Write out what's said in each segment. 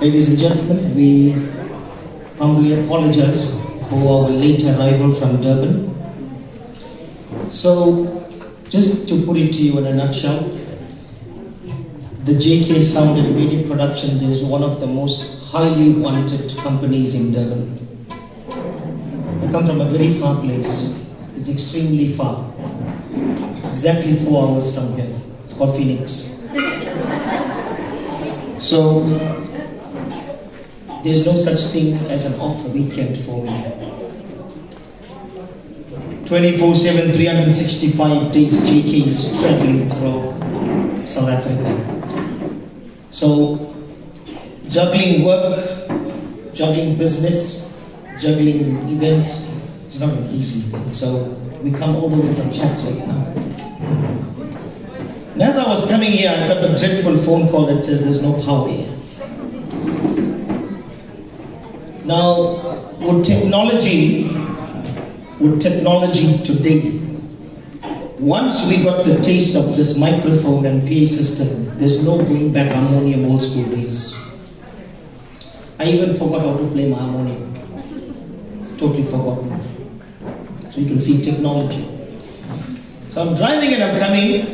Ladies and gentlemen, we humbly apologize for our late arrival from Durban. So, just to put it to you in a nutshell, the JK Sound and Video Productions is one of the most highly wanted companies in Durban. I come from a very far place. It's extremely far. It's exactly 4 hours from here. It's called Phoenix. So, there's no such thing as an off weekend for me. 24/7, 365 days JK is traveling through South Africa. So, juggling work, juggling business, juggling events, it's not an easy thing. So, we come all the way from Chatsworth now. And as I was coming here, I got a dreadful phone call that says there's no power here. Now, with technology today, once we got the taste of this microphone and PA system, there's no going back harmonium old school days. I even forgot how to play my harmonium. It's totally forgotten. So you can see technology. So I'm driving and I'm coming.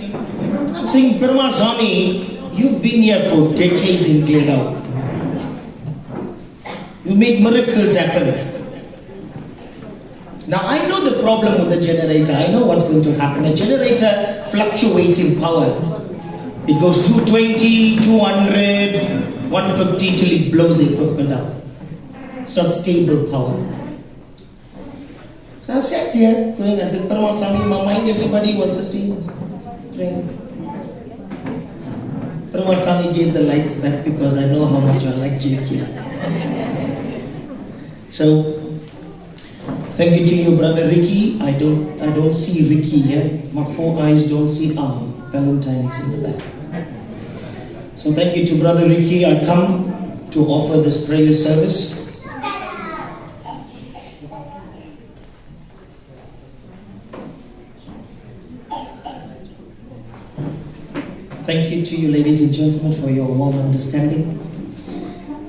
I'm saying, Perumal Swami, you've been here for decades in Gledau. You made miracles happen. Now I know the problem with the generator. I know what's going to happen. A generator fluctuates in power. It goes 220, 200, 150 till it blows the equipment up. It's not stable power. So I sat here going, I said, Perumal Swami, in my mind everybody was sitting, praying. Perumal Swami gave the lights back because I know how much I like JK. So, thank you to you, brother Ricky. I don't see Ricky here. My 4 eyes don't see Valentine's in the back. So thank you to brother Ricky. I come to offer this prayer service. Thank you to you, ladies and gentlemen, for your warm understanding.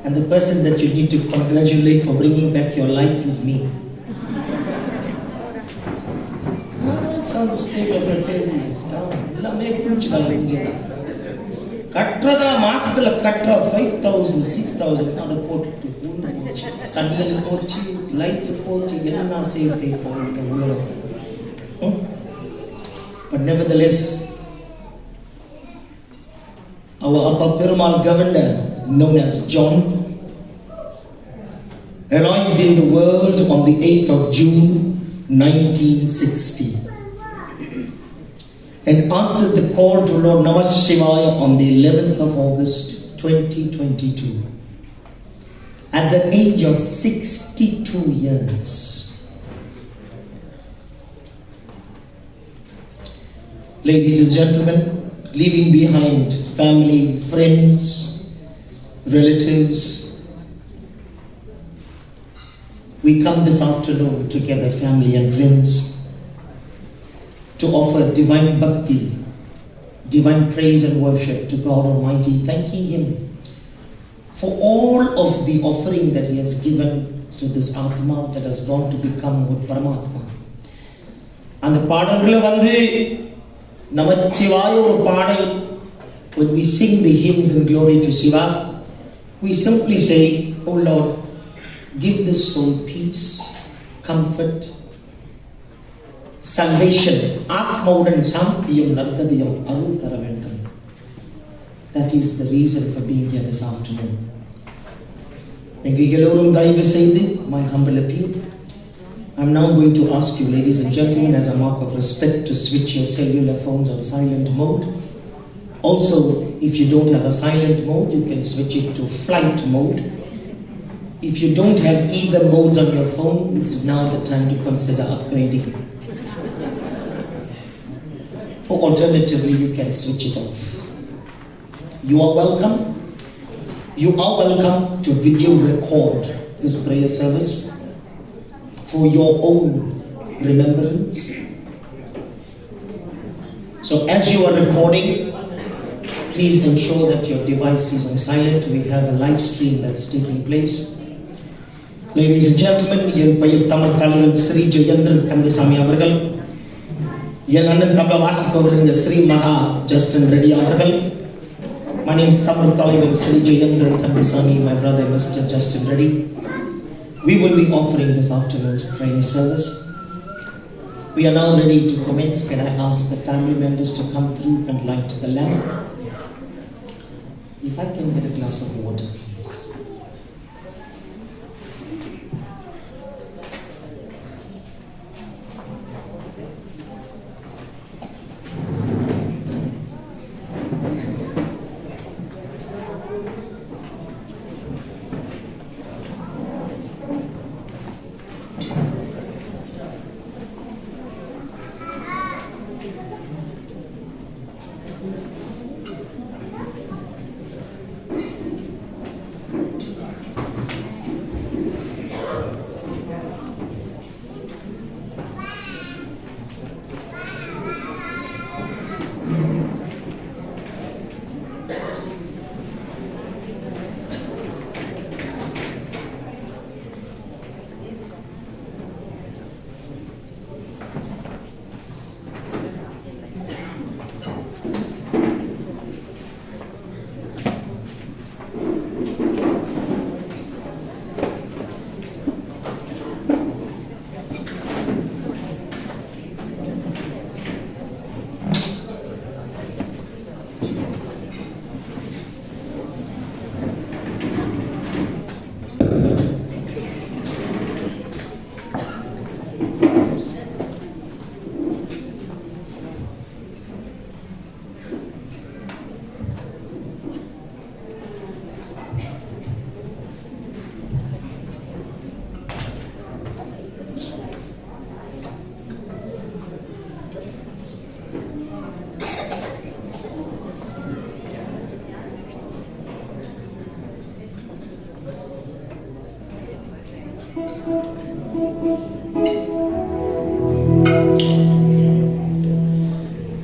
And the person that you need to congratulate for bringing back your lights is me. That's how the state of affairs is. Katrada Master Katra 5,000, 6,000 other port Kanil Porchi, lights of Porchi, Yana save people. But nevertheless, our Upper Perumal Govender, known as John, arrived in the world on the 8th of June 1960 and answered the call to Lord Namah Shivaya on the 11th of August 2022 at the age of 62 years. Ladies and gentlemen, leaving behind family, friends, relatives, we come this afternoon together, family and friends, to offer divine bhakti, divine praise and worship to God Almighty, thanking Him for all of the offering that He has given to this Atma that has gone to become with Paramatma. And the Padangala Vandhe Namachivaya or Padal, when we sing the hymns in glory to Shiva, we simply say, Oh Lord, give this soul peace, comfort, salvation. That is the reason for being here this afternoon. My humble appeal. I'm now going to ask you, ladies and gentlemen, as a mark of respect, to switch your cellular phones on silent mode. Also, if you don't have a silent mode, you can switch it to flight mode. If you don't have either modes on your phone, it's now the time to consider upgrading. Or alternatively, you can switch it off. You are welcome. You are welcome to video record this prayer service for your own remembrance. So as you are recording, Please ensure that your device is on silent. We have a live stream that's taking place. Ladies and gentlemen, என் பெயர் தமிழ் தலைவர் ஸ்ரீ ஜெயேந்திரன் கந்தசாமி அவர்கள். என் அண்ணன் தபலா வாசிப்பவர் ஸ்ரீ மகா Justin Reddy அவர்கள். My name is Tamil தலைவர் Sri Jayendran Kandasamy, my brother Mr. Justin Reddy. We will be offering this afternoon's prayer service. We are now ready to commence. Can I ask the family members to come through and light the lamp? If I can get a glass of water, please.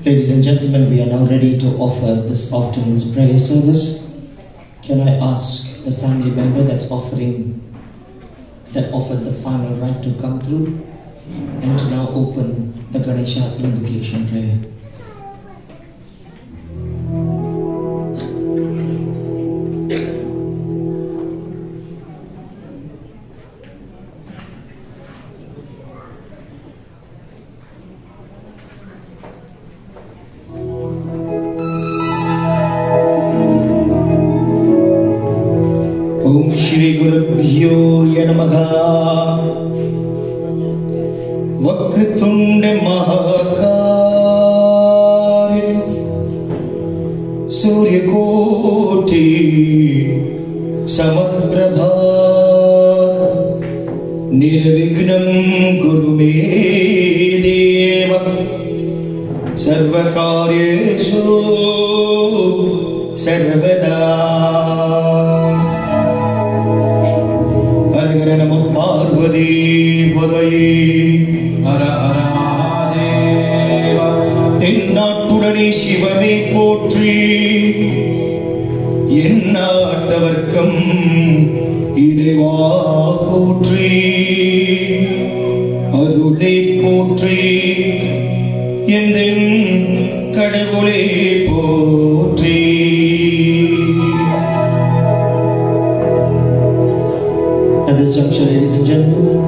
Ladies and gentlemen, we are now ready to offer this afternoon's prayer service. Can I ask the family member that offered the final rite to come through and to now open the Ganesha invocation prayer. Vakratunda महाकाय सूर्यकोटि समप्रभा निर्विघ्नं कुरु मे देव सर्वकार्येषु सर्वदा. हर हर नमः पार्वती पतये हर हर महादेव. தென்னாட்டுடனே சிவமே போற்றி, எந்நாட்டவர்க்கும் இறைவா போற்றி, அருளே போற்றி, எந்தன் கடவுளே போற்றி. At this juncture, ladies and gentlemen,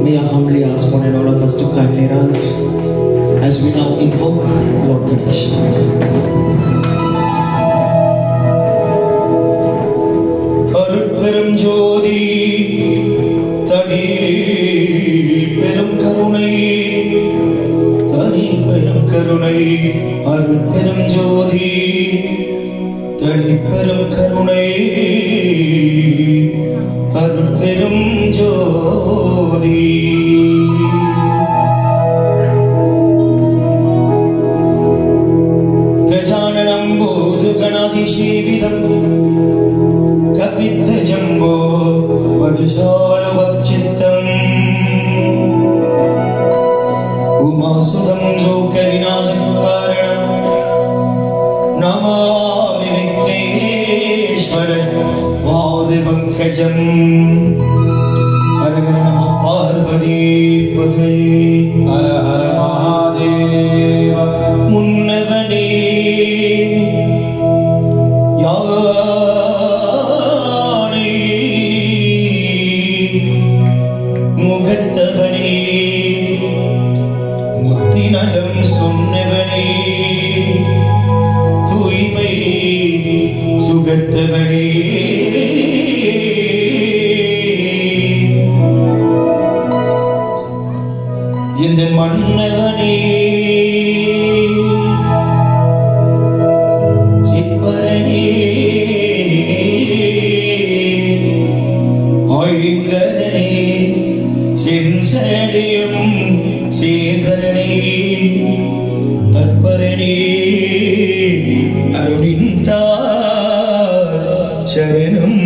may I humbly ask one and all of us to kindly rise as we now invoke Lord Ganesha. அருட்பெரும் ஜோதி தனி பெரும் கருணை, தனி பெரும் கருணை, அருட்பெரும் ஜோதி தனி பெரும் கருணை, அருட்பெரும் ஜோதி. கஜானனம் போது கணாதிசேவிதம் கபித்த ஜம்போ வடுசாலவச்சித்தம் உமாசுதம் ஜோக விநாச காரணம் நமா கொடுத்தவனே இந்த மன்னவனே சிற்பரனே ஆயுங்கரனே செஞ்சடையும் சேகரனே தற்பரனே அருணிந்தா சரணம்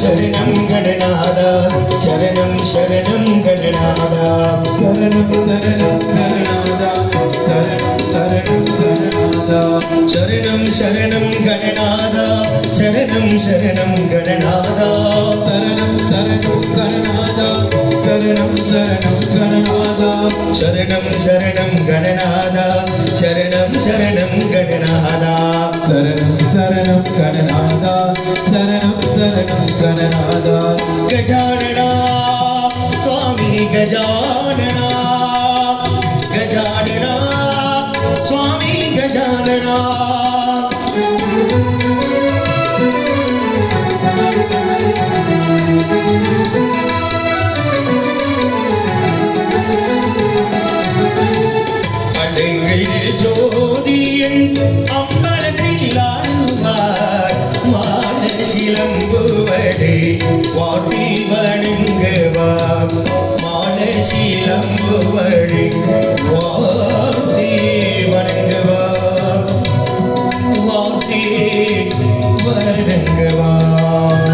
शरणं गणनादा शरणं शरणं गणनादा शरणं शरणं गणनादा शरणं शरणं गणनादा शरणं शरणं गणनादा शरणं शरणं गणनादा शरणं शरणं गणनादा शरणं शरणं गणनादा शरणं शरणं गणनादा शरणं शरणं गणनादा शरणं शरणं गणनादा गजानना स्वामी गजानना गजानना स्वामी गजानना ஜோதியன் அம்பலத்தில் ஆடுவார் மாலசிலம்புவடே வாட்டி வணங்குவார் மாலசிலம்புவடே வாட்டி வணங்குவார் வாட்டி வணங்குவார்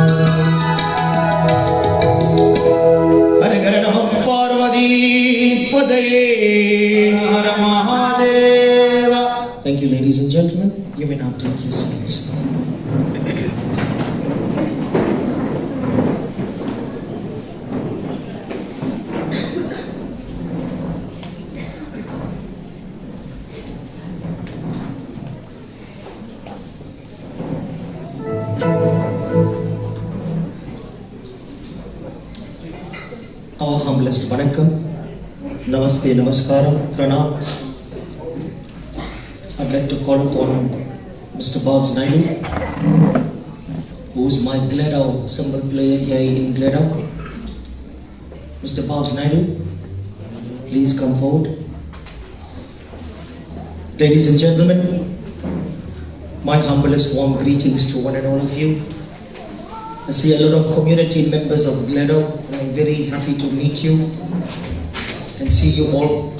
ஹரஹர நம பார்வதி பதையே. Thank you, ladies and gentlemen. You may now take your seats. Our humblest vanakkam, namaste, namaskaram, pranam. I'd like to call upon Mr. Bobs Naidu, who is my Gledau cymbal player here in Gledau. Mr. Bobs Naidu, please come forward. Ladies and gentlemen, my humblest warm greetings to one and all of you. I see a lot of community members of Gledau, and I'm very happy to meet you and see you all.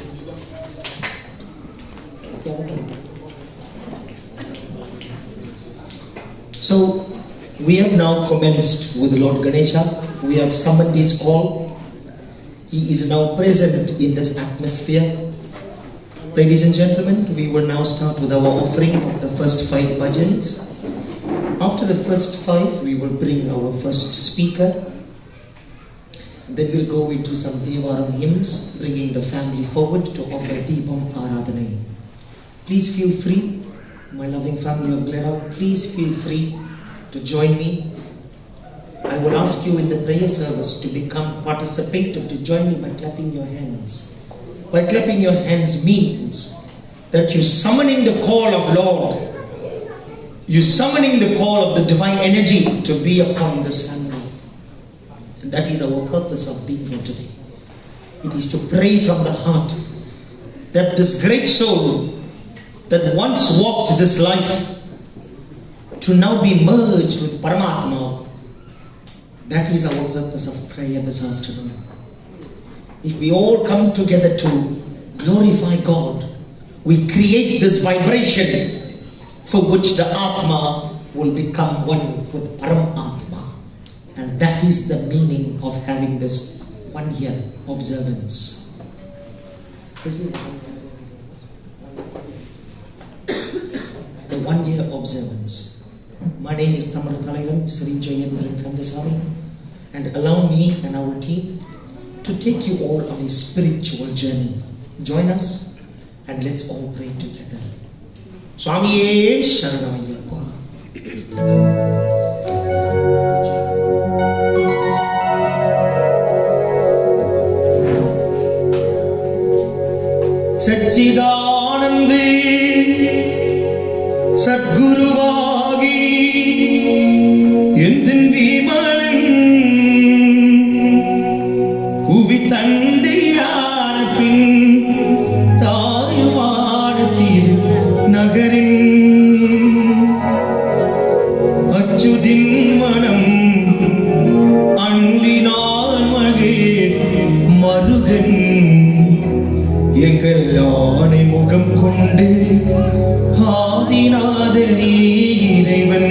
So, We have now commenced with Lord Ganesha. We have summoned his call. He is now present in this atmosphere. Ladies and gentlemen, we will now start with our offering of the first 5 bhajans. After the first 5, we will bring our first speaker. Then we'll go into some Devaram hymns, bringing the family forward to offer Deepam Aradhanai. Please feel free, my loving family of Gleda, please feel free to join me. I will ask you in the prayer service to become participative, to join me by clapping your hands. By clapping your hands means that you're summoning the call of Lord. You're summoning the call of the divine energy to be upon this family. And that is our purpose of being here today. It is to pray from the heart that this great soul that once walked this life to now be merged with Paramatma. That is our purpose of prayer this afternoon. If we all come together to glorify God, we create this vibration for which the Atma will become one with Paramatma. And that is the meaning of having this 1 year observance. The 1 year observance. My name is Tamar Thalaivan, Sri Jayendran Kandasamy, and allow me and our team to take you all on a spiritual journey. Join us and let's all pray together. Swamiye Sharanamayyappa. Satchidanandi Sadguruvagi Yendin Vimanan Uvi Tandiyarapin Tayuvanathir Nagarin Achudin Manam Andinan Magir Marugan எங்கள் ஆணை முகம் கொண்டு ஆதிநாதனே இறைவன்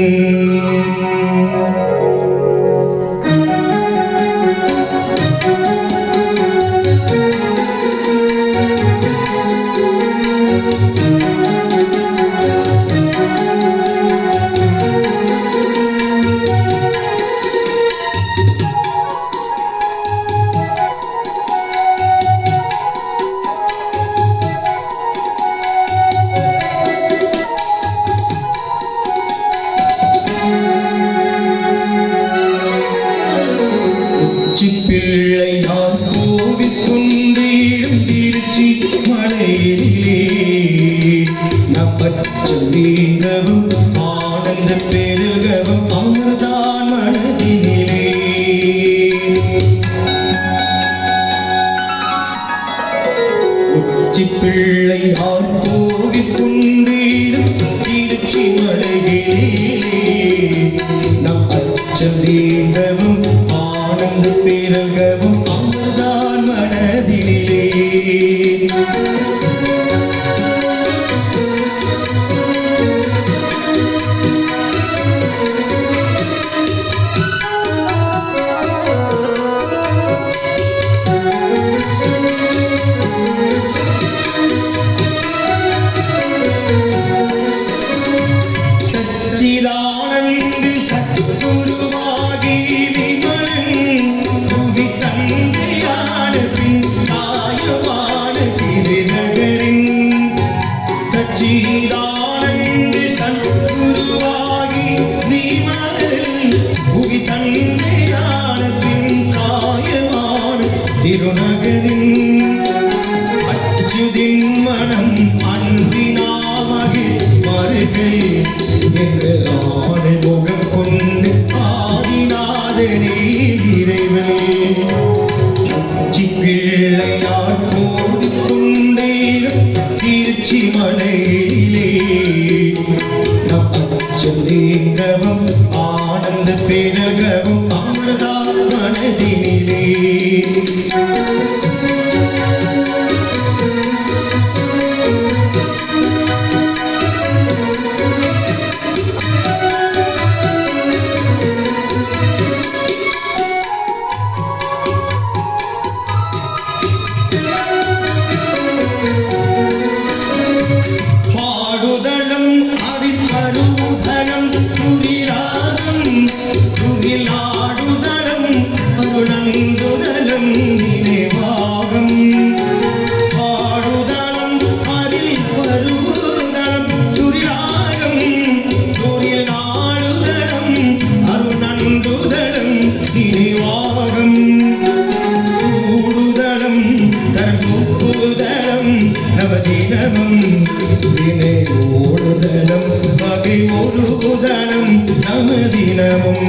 தினமும்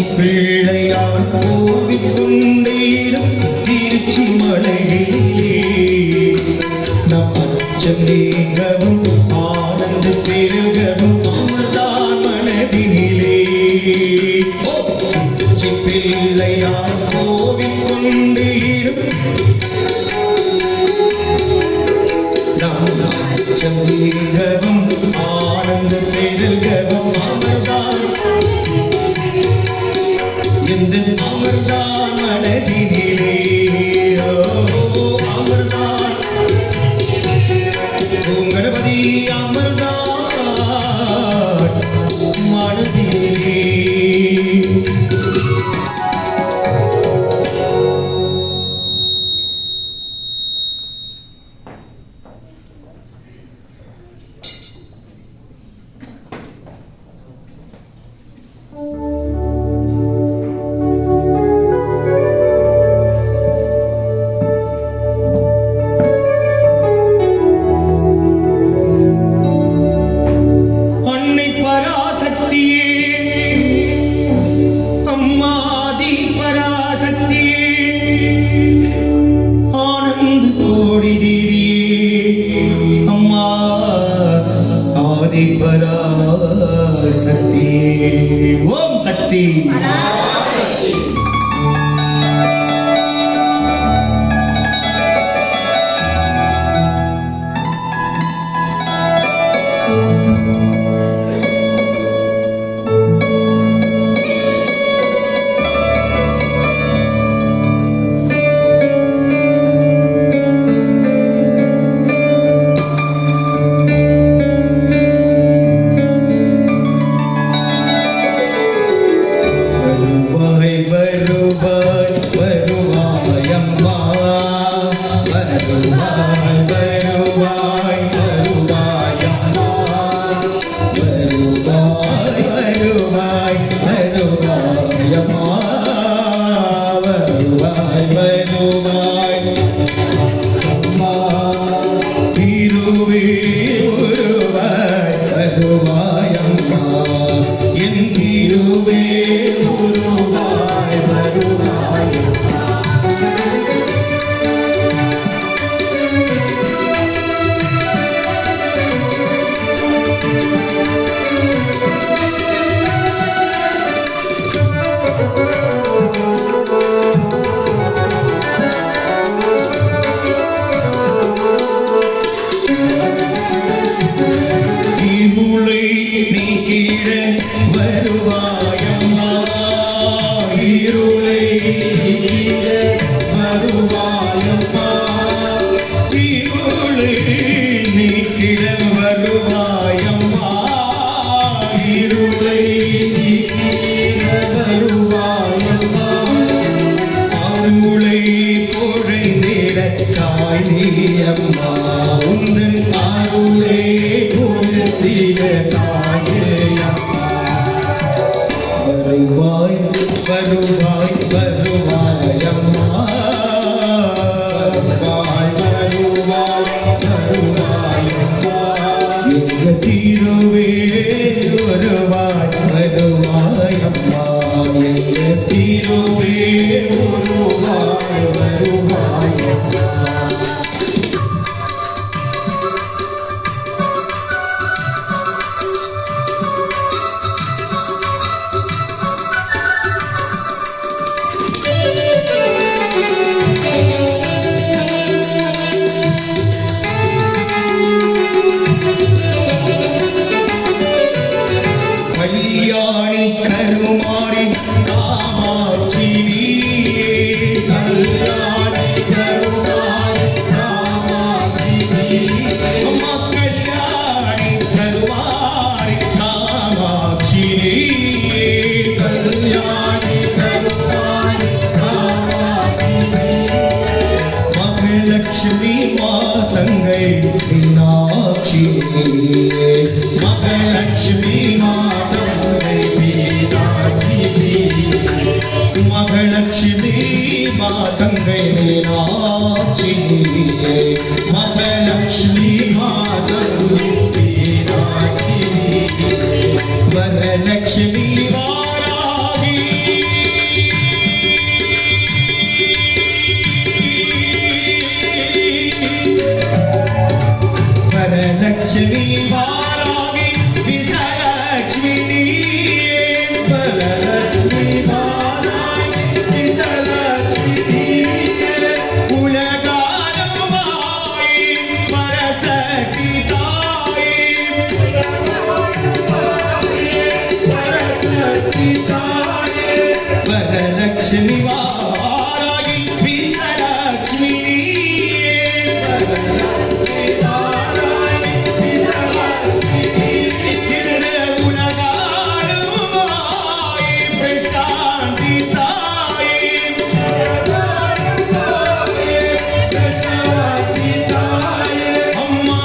பிள்ளையார் கோவில் கொண்டேரும் திருச்சி மலையிலே நம் அச்சம் நீங்கவும் ஆனந்த பெருகவும் அமர்தான் மனதினிலே பிள்ளையார் கோவில் கொண்டேரும் நம் அச்சம் நீங்கவும் ஆனந்த பெருகவும் அமர்தான் இந்த அமர்தான் மனதினிலே அமர்தான் கணபதி அமர்தான் மனதினிலே பராசக்தி ஓம் சக்தி வரலட்சுமி வாராகி வரலட்சுமி வாராகி விசலட்சுமி நீயே வரலட்சுமி வாராகி விசலட்சுமி நீயே உலகாலமாய் பரசக்தி தாயே பரசக்தி தாயே வரலட்சுமி வாராகி விசலட்சுமி நீயே வரலட்சுமி வாராகி விசலட்சுமி நீயே உலகாலமாய் பிரசாந்தி தாயே பிரசாந்தி தாயே அம்மா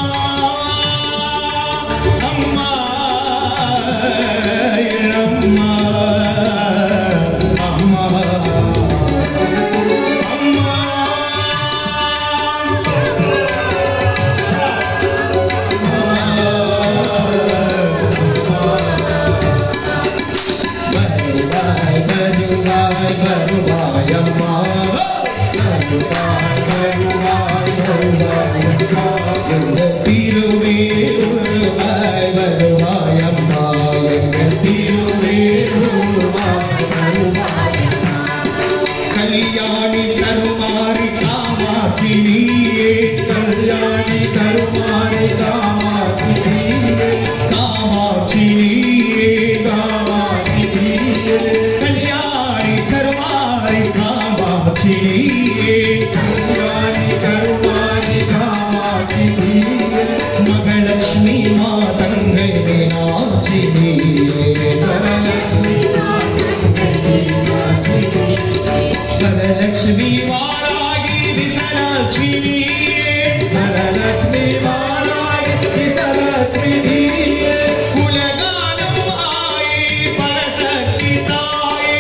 அம்மா அம்மா அம்மா கல்யாணி கருமாரி காமாட்சி நீயே கல்யாணி கருமாரி காமாட்சி நீயே காமாட்சி நீயே காமாட்சி நீயே கல்யாணி கருமாரி காமாட்சி நீயே கல்யாணி கருமாரி காமாட்சி நீயே மகலட்சுமி மாதங்கை மீனாட்சி நீயே வரலட்சுமி வரலட்சுமி வாராகி விசலட்சுமி நீயே வரலட்சுமி வாராகி விசலட்சுமி நீயே உலகாலமாய் பரசக்தி தாயே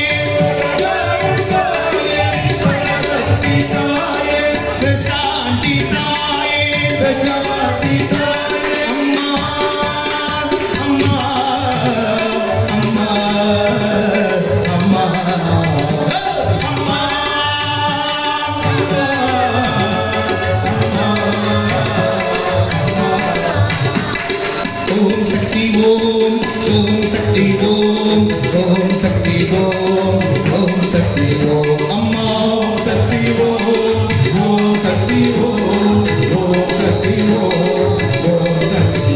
பரசக்தி தாயே பிரசாந்தி தாயே பிரசாந்தி தாயே அம்மா அம்மா அம்மா அம்மா ஓம் சக்தி ஓம் ஓம் சக்தி ஓம் ஓம் சக்தி ஓம் ஓம் சக்தி ஓம் அம்மா ஓம் சக்தி ஓம் ஓம் சக்தி ஓம் ஓம் சக்தி ஓம் ஓம் சக்தி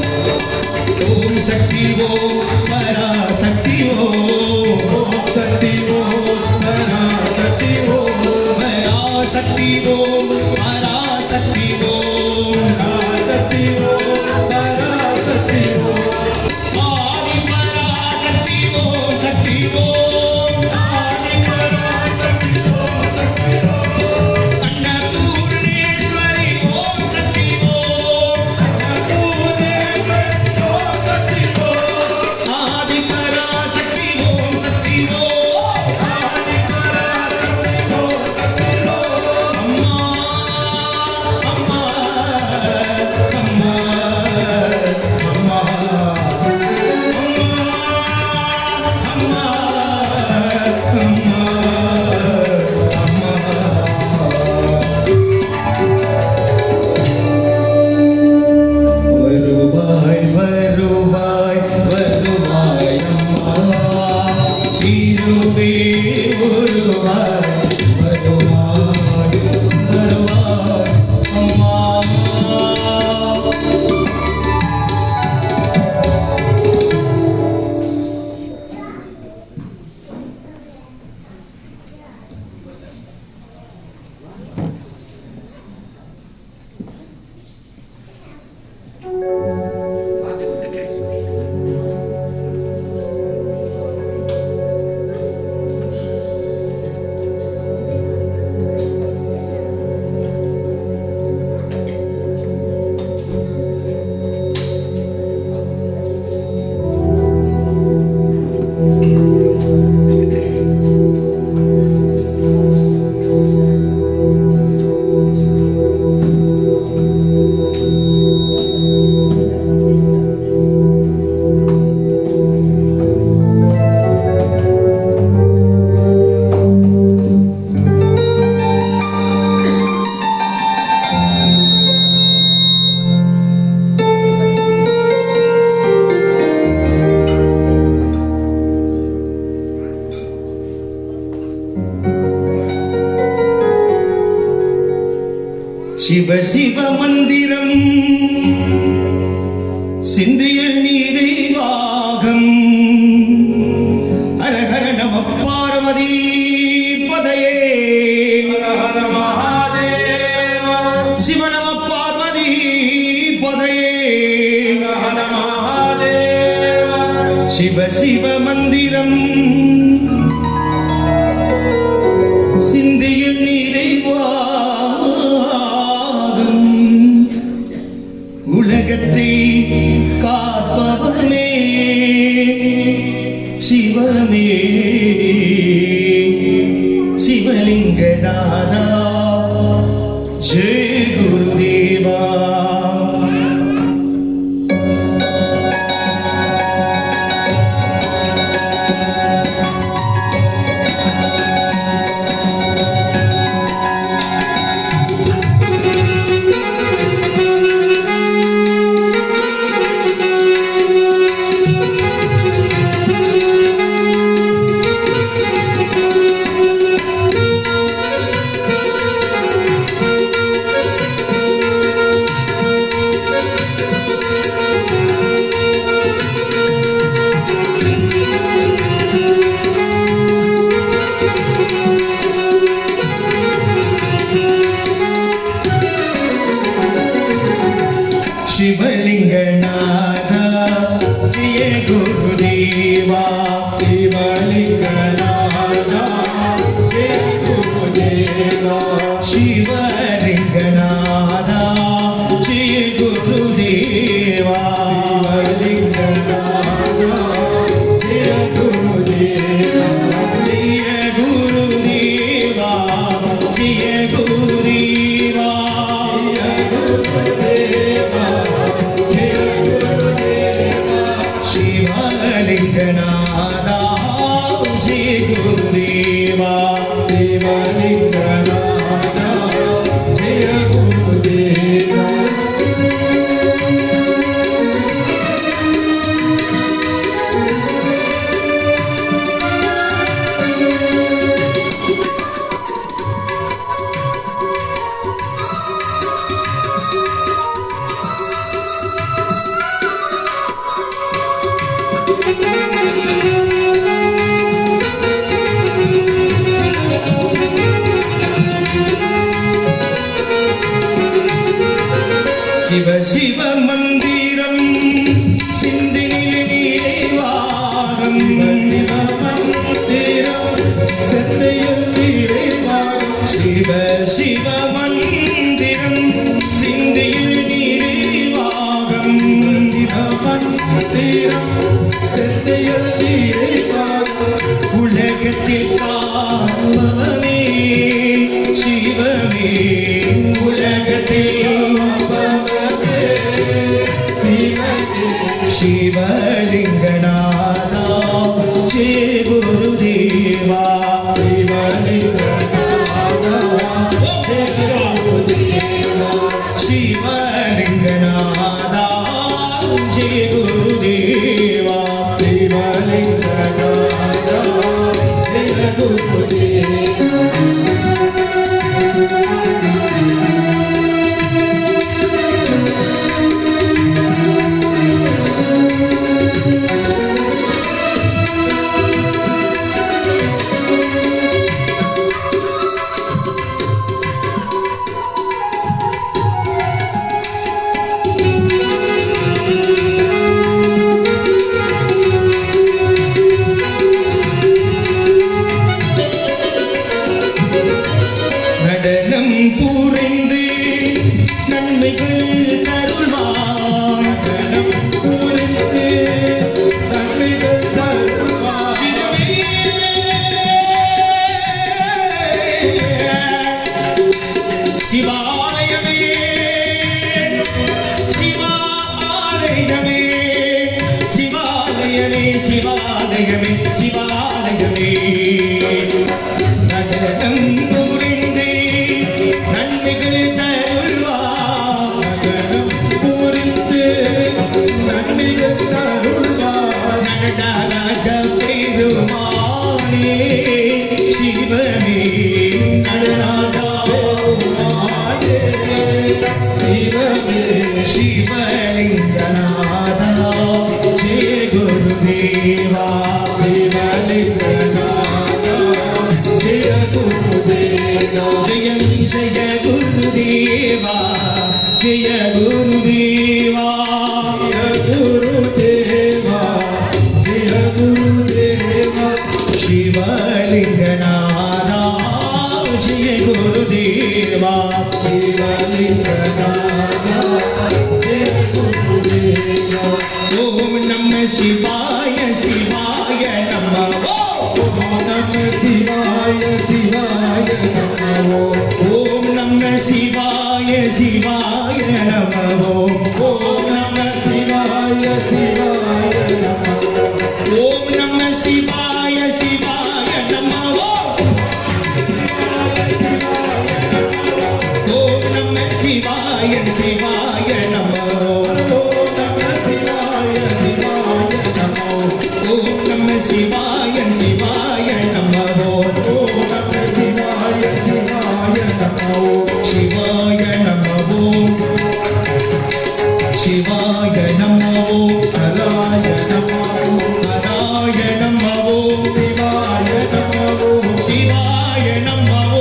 ஓம் சக்தி ஓம் பராசக்தி ஓம் ஓம் சக்தி ஓம் பராசக்தி ஓம் பராசக்தி ஓம் பராசக்தி ஓம் பராசக்தி ஓம் பராசக்தி ஓம் ஆதி பராசக்தி ஓம் சக்தி ஓம் ஆதி பராசக்தி ஓம் சக்தி ஓம் அன்னபூர்ணேஸ்வரி ஓம் சக்தி ஓம் அன்னபூர்ணேஸ்வரி ஓம் சக்தி ஓம் ஆதி பராசக்தி ஓம் சக்தி ஓம் ஆதி பராசக்தி ஓம் சக்தி ஓம் அம்மா அம்மா அம்மா அம்மா வருவாய் வருவாய் வருவாய் அம்மா இருவே வருவாய் வருவாய் வருவாய் அம்மா சிவ சிவ மந்திரம் சிந்தையில் நீரைவாகம் ஹர ஹர நம பார்வதி பதையே ஹர மகாதேவ சிவ நம பார்வதி பதையே ஹர மகாதேவ சிவ சிவ மந்திரம் சிந்தையில் நீரைவாகம் உலகத்தை காப்பவனே சிவமே சிவலிங்கநாதா ஜெய குருதேவா शिवलिंगनाथा जय गुरुदेवा शिवलिंगनाथा जय गुरुदेवा शिवलिंगनाथा जय गुरुदेवा शिवलिंगनाथा जय गुरुदेवा जय गुरुदेवा जय गुरुदेवा शिवलिंगनाथा जय गुरुदेवा शिवलिंगनाथा जय गुरुदेवा शिवलिंगनादा जय गुरुदेवा शिवलिंगनादा जय गुरुदेवा ओम नमः शिवाय शिवाय नमः ओम नमः शिवाय शिवाय नमः ओम नमः शिवाय शिवाय नमः ओम नमः शिवाय शिवाय नमः ओम नमः शिवाय शिवाय नमः ओम नमः शिवाय शिवाय नमः ओम नमः शिवाय शिवाय नमः ओम नमः शिवाय शिवाय नमः शिवाय नमः शिवाय नमः हराय नमः हराय नमः शिवाय नमः शिवाय नमः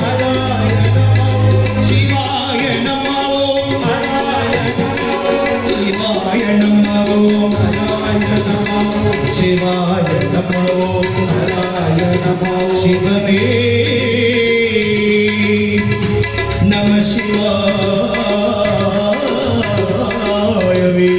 हराय नमः शिवाय नमः हराय नमः शिवाय नमः हराय नमः शिवाय नमो हराय नमो शिववे नमः शिवाय वे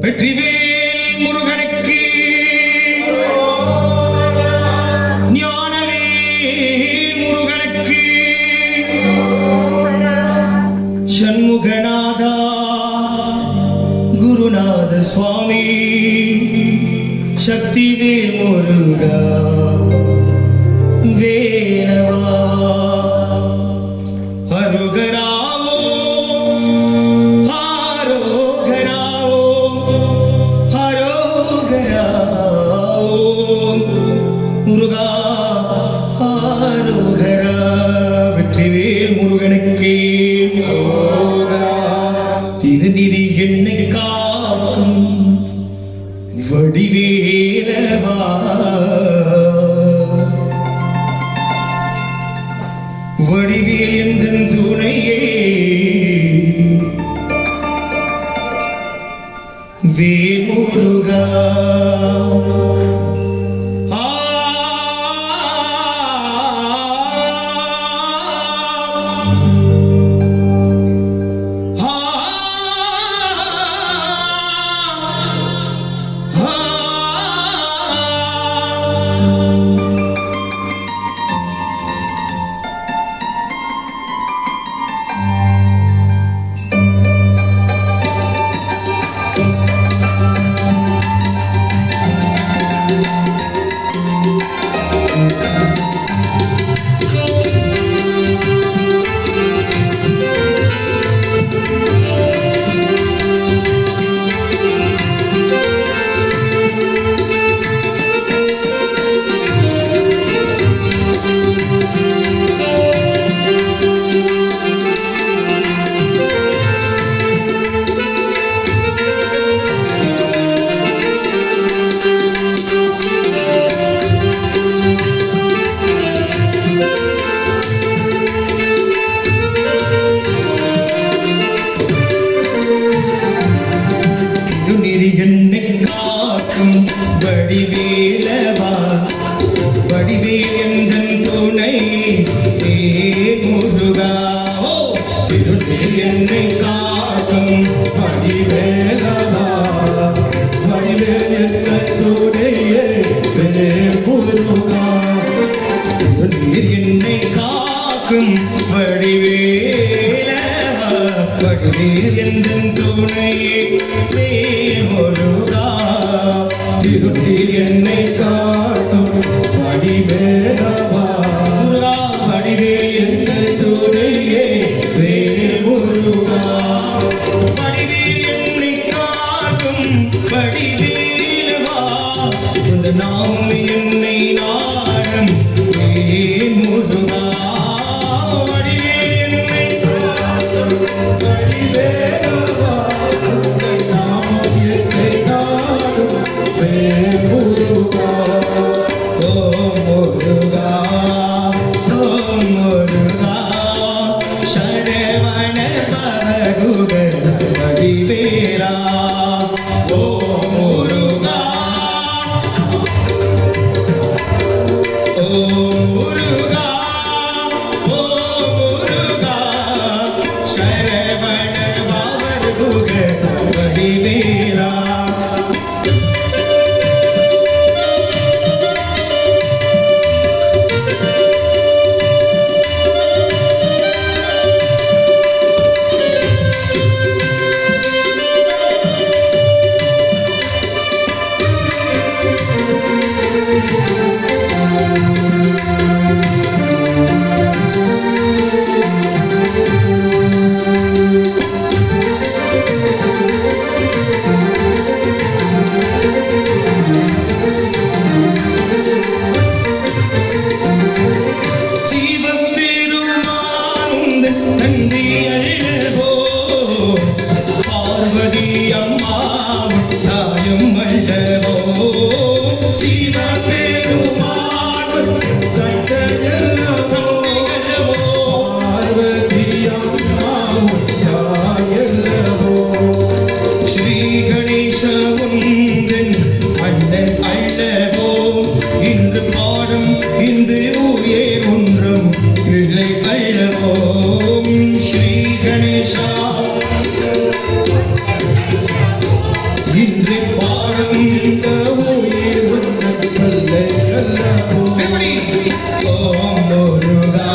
வெற்றிவேல் முருகனுக்கு ஞானவேல் முருகனுக்கு சண்முகநாதா குருநாத சுவாமி சக்திவேல் முருகா வேலவா அருகராவோ முருகா ஆரோகரா வெற்றிவேல் முருகனுக்கே திருநிதி என்னை காக்கும் வடிவேலவா வடிவேல் எந்தன் துணையே வேல் முருகா வடிவேலவா வடிவேல் எந்தன் துணை முருகா திருநெல் என்னை காக்கும் வடிவேலவா வடிவேல் எந்தன் துணையே முருகா திருநீர் என்னை காக்கும் வடிவேலவா வடிவேல் எந்தன் துணையே முருகா திருநீர் என்னை காட்டும் வடிவேலவா வடிவேல் என்னை துணையே நந்தி அல்லவோ பார்வதி அம்மா தாயும் அல்லவோ சிவபெருமான் கட்டளவோ பார்வதி அம்மா தாயல்லவோ ஸ்ரீ கணேச உந்தன் அண்ணன் அல்லவோ இன்று பாடும் இந்து ஊயே ஒன்றும் இல்லை அல்லவோ ஸ்ரீ கணேசா இன்று பாடும் இந்த ஊயே ஒன்றும் இல்லை அல்லவோ ஓம் முருகா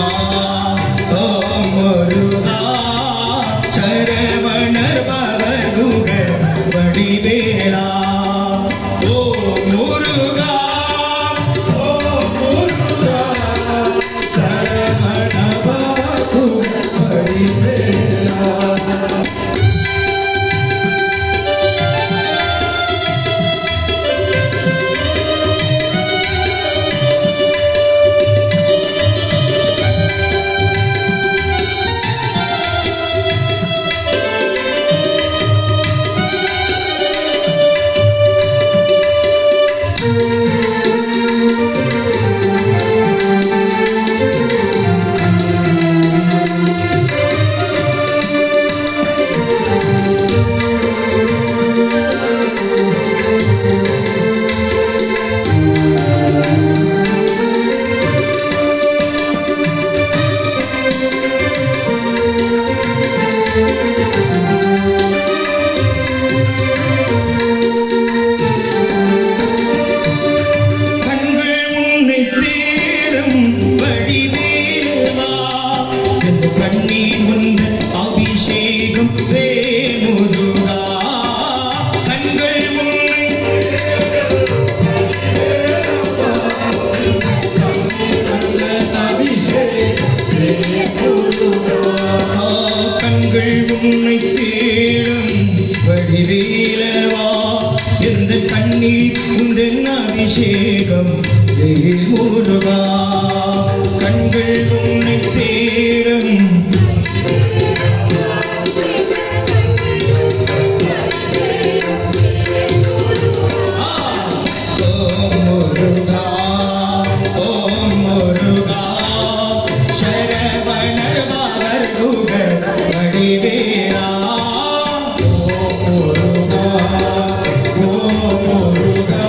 ஓம் முருகா சரவணர் பவருக வடிவேலா ஓம் முருகா ஓம் முருகா சரவண பவருக வடிவேலா அபிஷேகம் வேல் முருகா கண்கள் உன்னை தேடும் ஓம் முருகா ஓம் முருகா சரவணர் பவருக வடிவேலா ஓம் முருகா ஓம் முருகா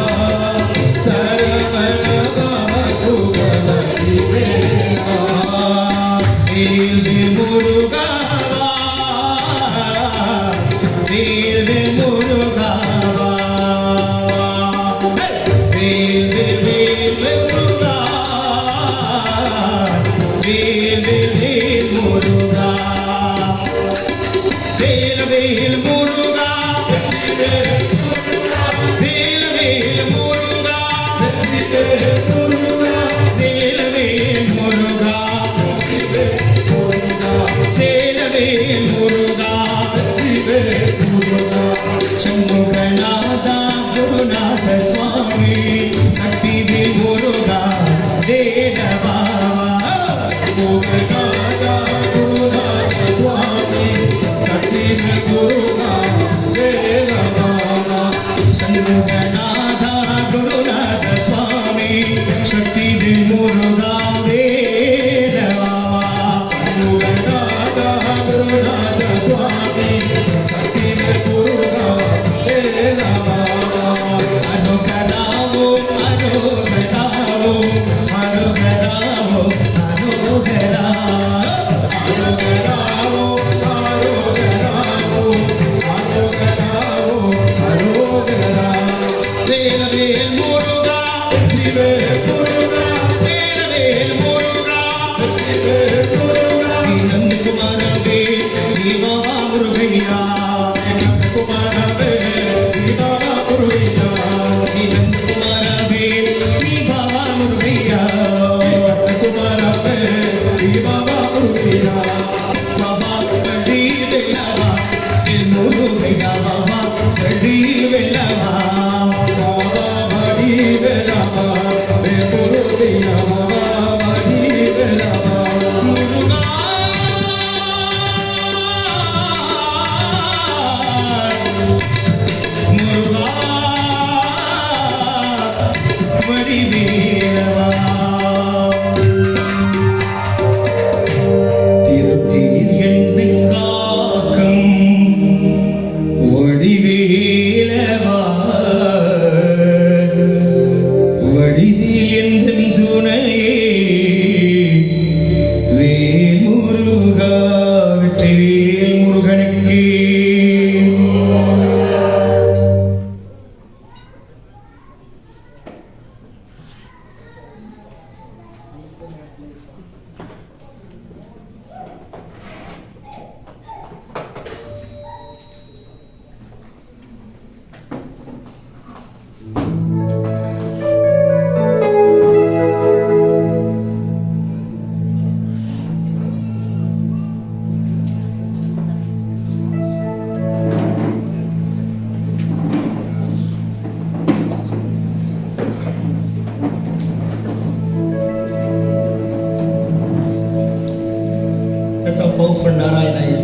Shanmuganada Gurunatha Swami Sakti Vil Muruga Veda Baba Shanmuganada Gurunatha Swami Sakti Vil Muruga Veda Baba Shanmuganada Gurunatha Swami Sakti Vil Muruga Veda Baba Shanmuganada Gurunatha Swami Sakti Vil Muruga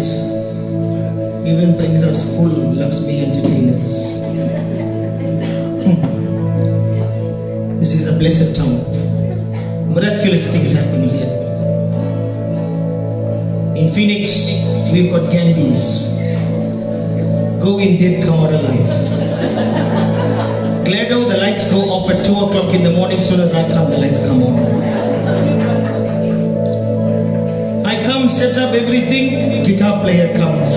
lights, even brings us full Lakshmi entertainers. This is a blessed town. Miraculous things happen here. In Phoenix, we've got Gandhis. Go in dead, come out alive. Glado, the lights go off at 2 o'clock in the morning. As soon as I come, the lights come on. I come, set up everything, guitar player comes.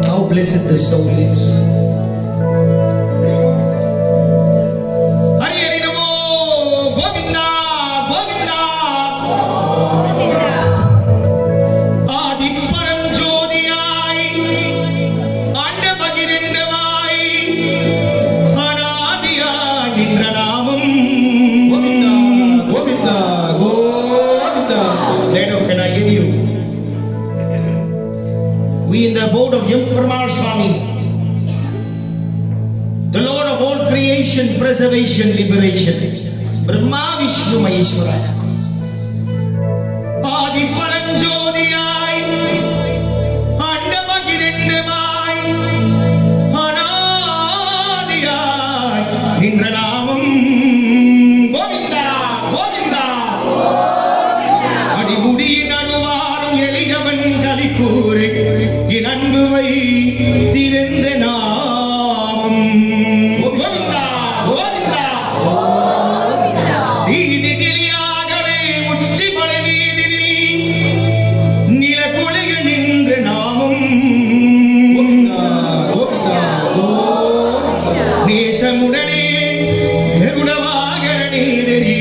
How blessed the soul is. We in the abode of Swami, the Lord of all creation, preservation, liberation, Brahma Vishnu Maheshwara, Adi Paranjodiyai, Andamagirindamai, Anadiyai, Indranamam, Govinda, Govinda, Adi Mudi Naduvarum Yeligavan Kalikure. அன்புவை திறந்த நாமம் கோவிந்தா கோவிந்தா நீதியாகவே உச்சி மலை வீதியில் நிலக்குலைய நின்ற நாமம் கோவிந்தா கோவிந்தா நேசமுடனே கருடவாக நீதரி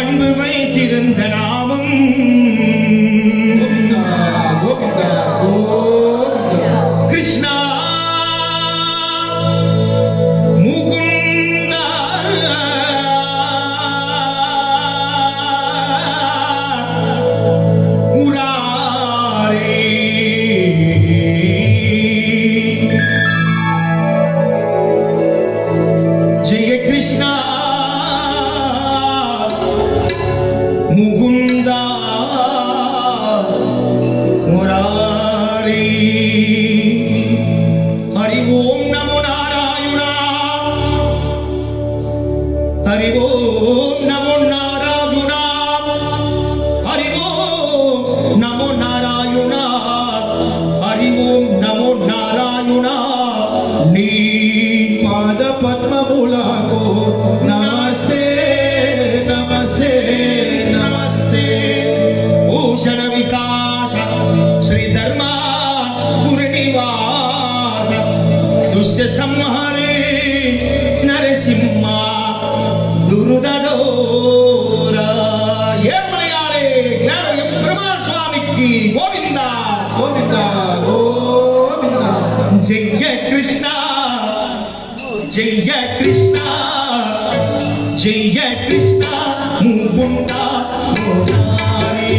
அன்பு வைத்திருந்த நாமம் Govinda Govinda Krishna Mukunda Murari Jaya Krishna Mukunda Murari Hari Om Namo Narayana Hari Om Namo Narayana Hari Om Namo Narayana Hari Om Namo Narayana Ni Pada Padma Mula Ko Namaste Namaste Namaste Oshana Vikasa Sri Dharma Puraniva Dushya Samhare Narasimha Durudadora Yemalayale Glaro Brahma Swami ki Govinda Govinda Govinda Jaya Krishna Jaya Krishna Jaya Krishna Mukunda Murari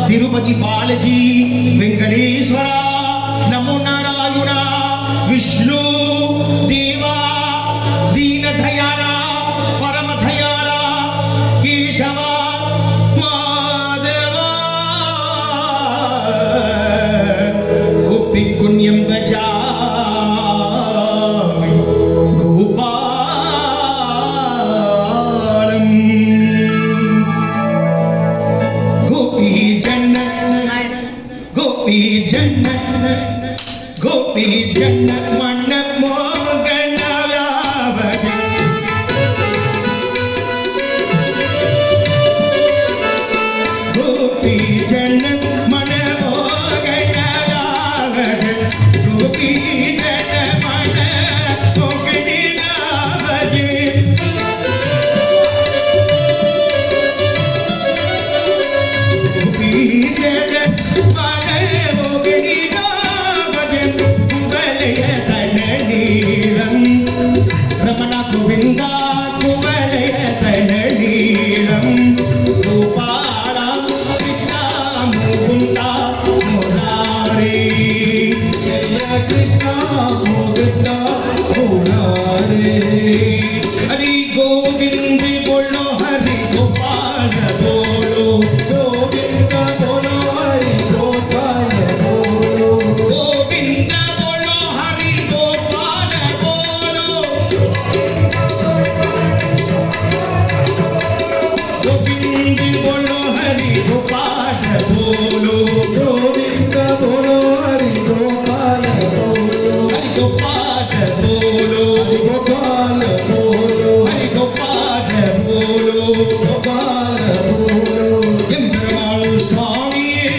Tirupati Balaji Venkateswara नमो नारायण विष्णु देवा दीन दयाला परम दयाला केशवा माधवा गोपी पुण्यम गजा गोपी जन्नत मन मोगन व्यावगे गोपी जन्नत मन मोगन व्यावगे गोपी जन्नत मन मोगन व्यावगे गोपी जन्नत मन मोगन रमण गोविंदा कुवलय तनलीलम गोपाला कृष्ण मुकुंदा मुरारी जय कृष्ण मुकुंदा मुरारी हरि गोविंद बोलो हरि गोपाल बोलो गोविंद बोलो हरि गोपाल बोलो गोविंद बोलो हरि गोपाल बोलो गोविंद बोलो हरि गोपाल बोलो गोविंद बोलो हरि गोपाल बोलो हरि गोपाल बोलो हरि गोपाल बोलो हरि गोपाल बोलो गोपाल बोलो एंबेरुमाल स्वामिये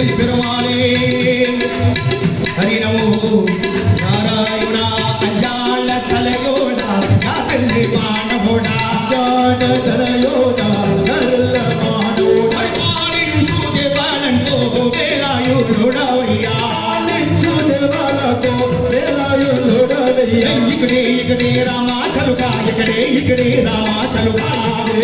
एंबेरुमाले हरि नमो नारायण अजाल तलयोड़ा काकल्ली मानवोड़ा जान तलयोड़ा नल्ल मानवोड़ा पालिन सूदे बालन को वेलायु लोड़ावैया सूदे बाला को वेलायु लोड़ावैया इकड़े इकड़े रामा चलुका इकड़े रामा चलुका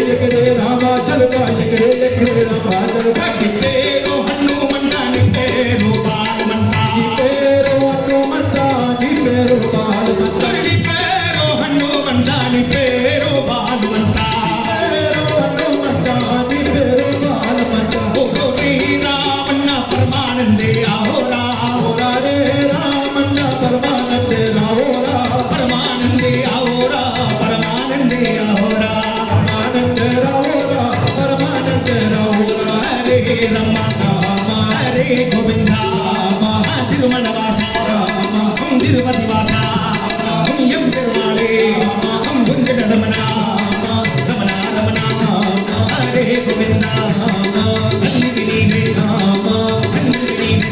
इकड़े रामा चलुका इकड़े रामा चलुका कितेरो हन्नु मंडा नितेरो बाल मंडा नितेरो हन्नु मंडा नितेरो बाल मंडा नितेरो हन्नु मंडा नितेरो बाल मंडा नितेरो हन्नु मंडा नितेरो बाल मंडा ओ गोरी रामन्ना परमानंदे आहोरा होरा रे रामन्ना परमानंदे आहोरा परमानंदे आहोरा परमानंदे आहोरा परमानंदे आहोरा परमानंदे आहोरा हरे रमा हरे गोविंदा तिरुमल वासा हम तिरुपति वासा हम यम पेरुमाले हम गुंजन रमना रमना रमना हरे गोविंदा हल्लिगिनी वे हल्लिगिनी वे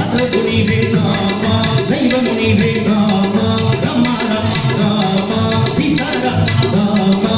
अथगुनी वे दैवमुनि वे Rama Rama Sita Rama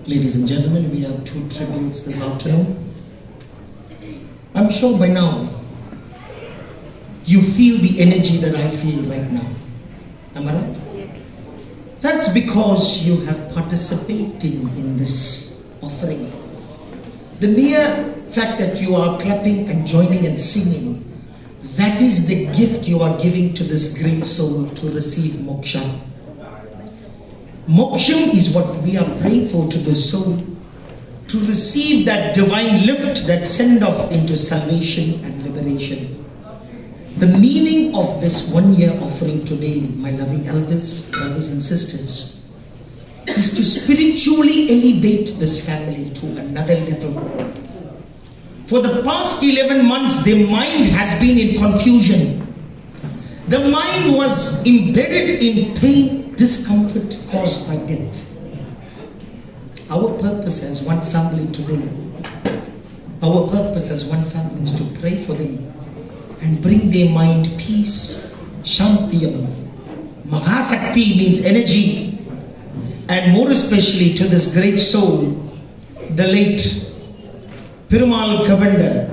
Ladies and gentlemen, we have two tributes this afternoon. I'm sure by now you feel the energy that I feel right now. Am I right? Yes. That's because you have participated in this offering. The mere fact that you are clapping and joining and singing, that is the gift you are giving to this great soul to receive moksha. Moksha is what we are praying for to the soul, to receive that divine lift, that send off into salvation and liberation. The meaning of this 1 year offering today, my loving elders, brothers and sisters, is to spiritually elevate this family to another level. For the past 11 months, their mind has been in confusion. The mind was embedded in pain, discomfort caused by death. Our purpose as one family today, our purpose as one family is to pray for them and bring their mind peace, shantiyam. Mahasakti means energy, and more especially to this great soul, the late N Govender.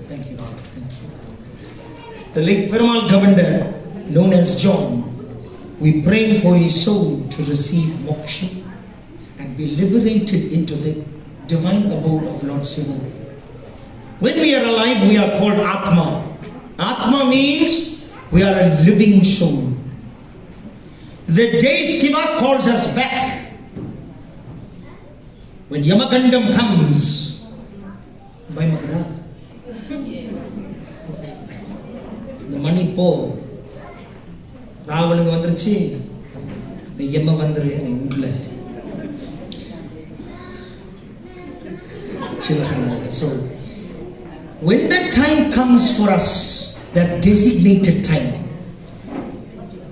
Thank you, Dad. Thank you. The late N Govender, known as John, we pray for his soul to receive moksha and be liberated into the divine abode of Lord Shiva. When we are alive, we are called Atma. Atma means we are a living soul. The day Shiva calls us back, when Yamakandam comes, by Magda, the money pour, Ravalanga vandruchi, the Yama vandru udla. Children, so when that time comes for us, that designated time,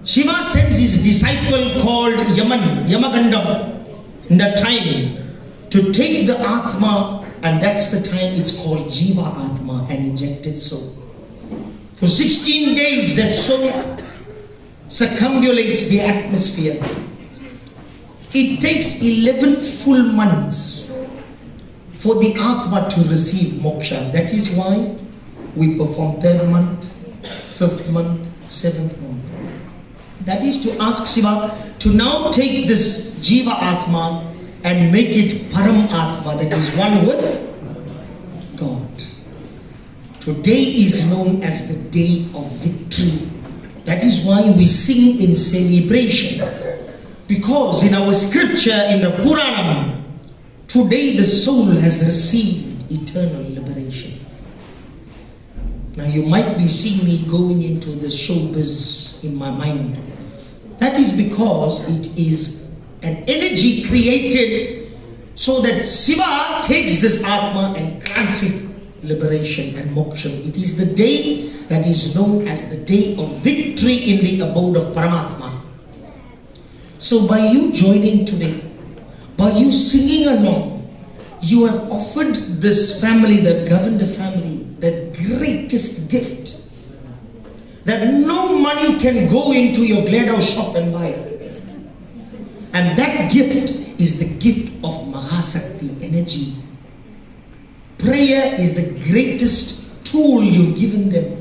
Shiva sends his disciple called Yamagandam in that time to take the Atma, and that's the time it's called Jiva Atma, an injected soul. For 16 days that soul circumambulates the atmosphere. It takes 11 full months for the Atma to receive moksha. That is why we perform 3rd month, 5th month, 7th month. That is to ask Shiva to now take this Jiva Atma and make it Param Atma, that is one with God. Today is known as the day of victory. That is why we sing in celebration. Because in our scripture, in the Puranam, today the soul has received eternal liberation. Now you might be seeing me going into the showbiz in my mind. That is because it is an energy created so that Shiva takes this Atma and grants it liberation and moksha. It is the day that is known as the day of victory in the abode of Paramatma. So by you joining today, by you singing along, you have offered this family, the Govender family, the greatest gift that no money can go into your Glado shop and buy. And that gift is the gift of Mahasakti energy. Prayer is the greatest tool you've given them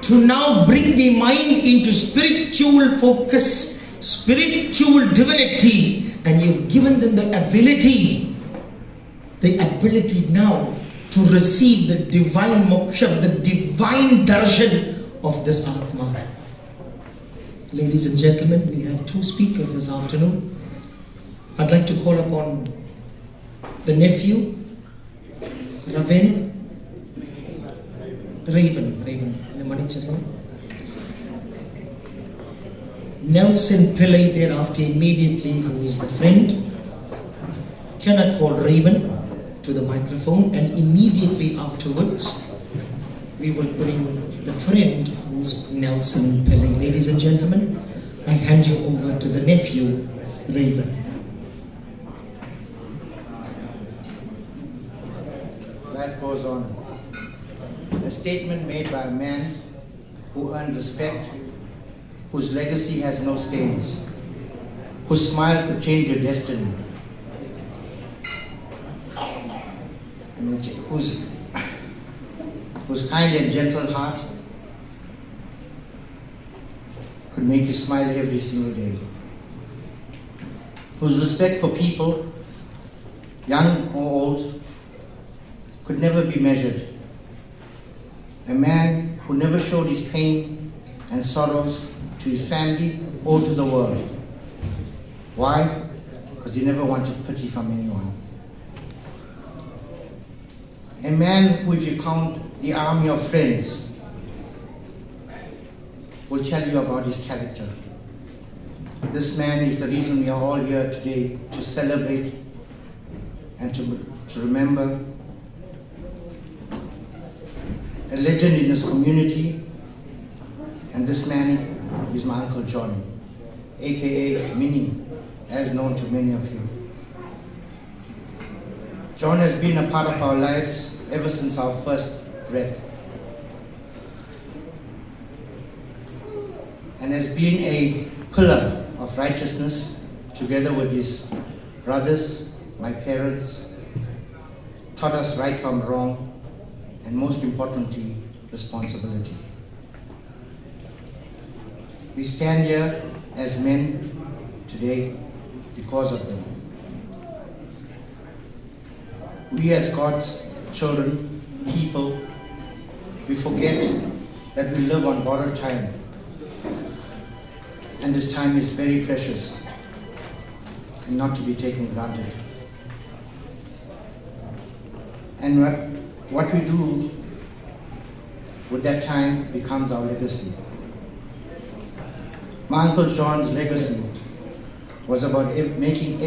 to now bring the mind into spiritual focus, spiritual divinity, and you've given them the ability now to receive the divine moksha, the divine darshan of this Atma. Ladies and gentlemen, we have two speakers this afternoon. I'd like to call upon the nephew, Raven, Nelson Pillai thereafter immediately, who is the friend. Can I call Raven to the microphone, and immediately afterwards we will bring the friend who's Nelson Pillai. Ladies and gentlemen, I hand you over to the nephew, Raven. Life goes on. A statement made by a man who earned respect, whose legacy has no stains, whose smile could change your destiny. and whose kind and gentle heart could make you smile every single day, whose respect for people, young or old, could never be measured. A man who never showed his pain and sorrows to his family or to the world. Why? Because he never wanted pity from anyone. A man who, if you count the army of friends, will tell you about his character. This man is the reason we are all here today, to celebrate and to remember a legend in his community, and this man is my Uncle John, aka Minnie, as known to many of you. John has been a part of our lives ever since our first breath, and has been a pillar of righteousness together with his brothers, my parents, taught us right from wrong, and most importantly, responsibility. We stand here as men today because of them. We as God's children, people, we forget that we live on borrowed time, and this time is very precious and not to be taken granted. And what we do with that time becomes our legacy. My Uncle John's legacy was about making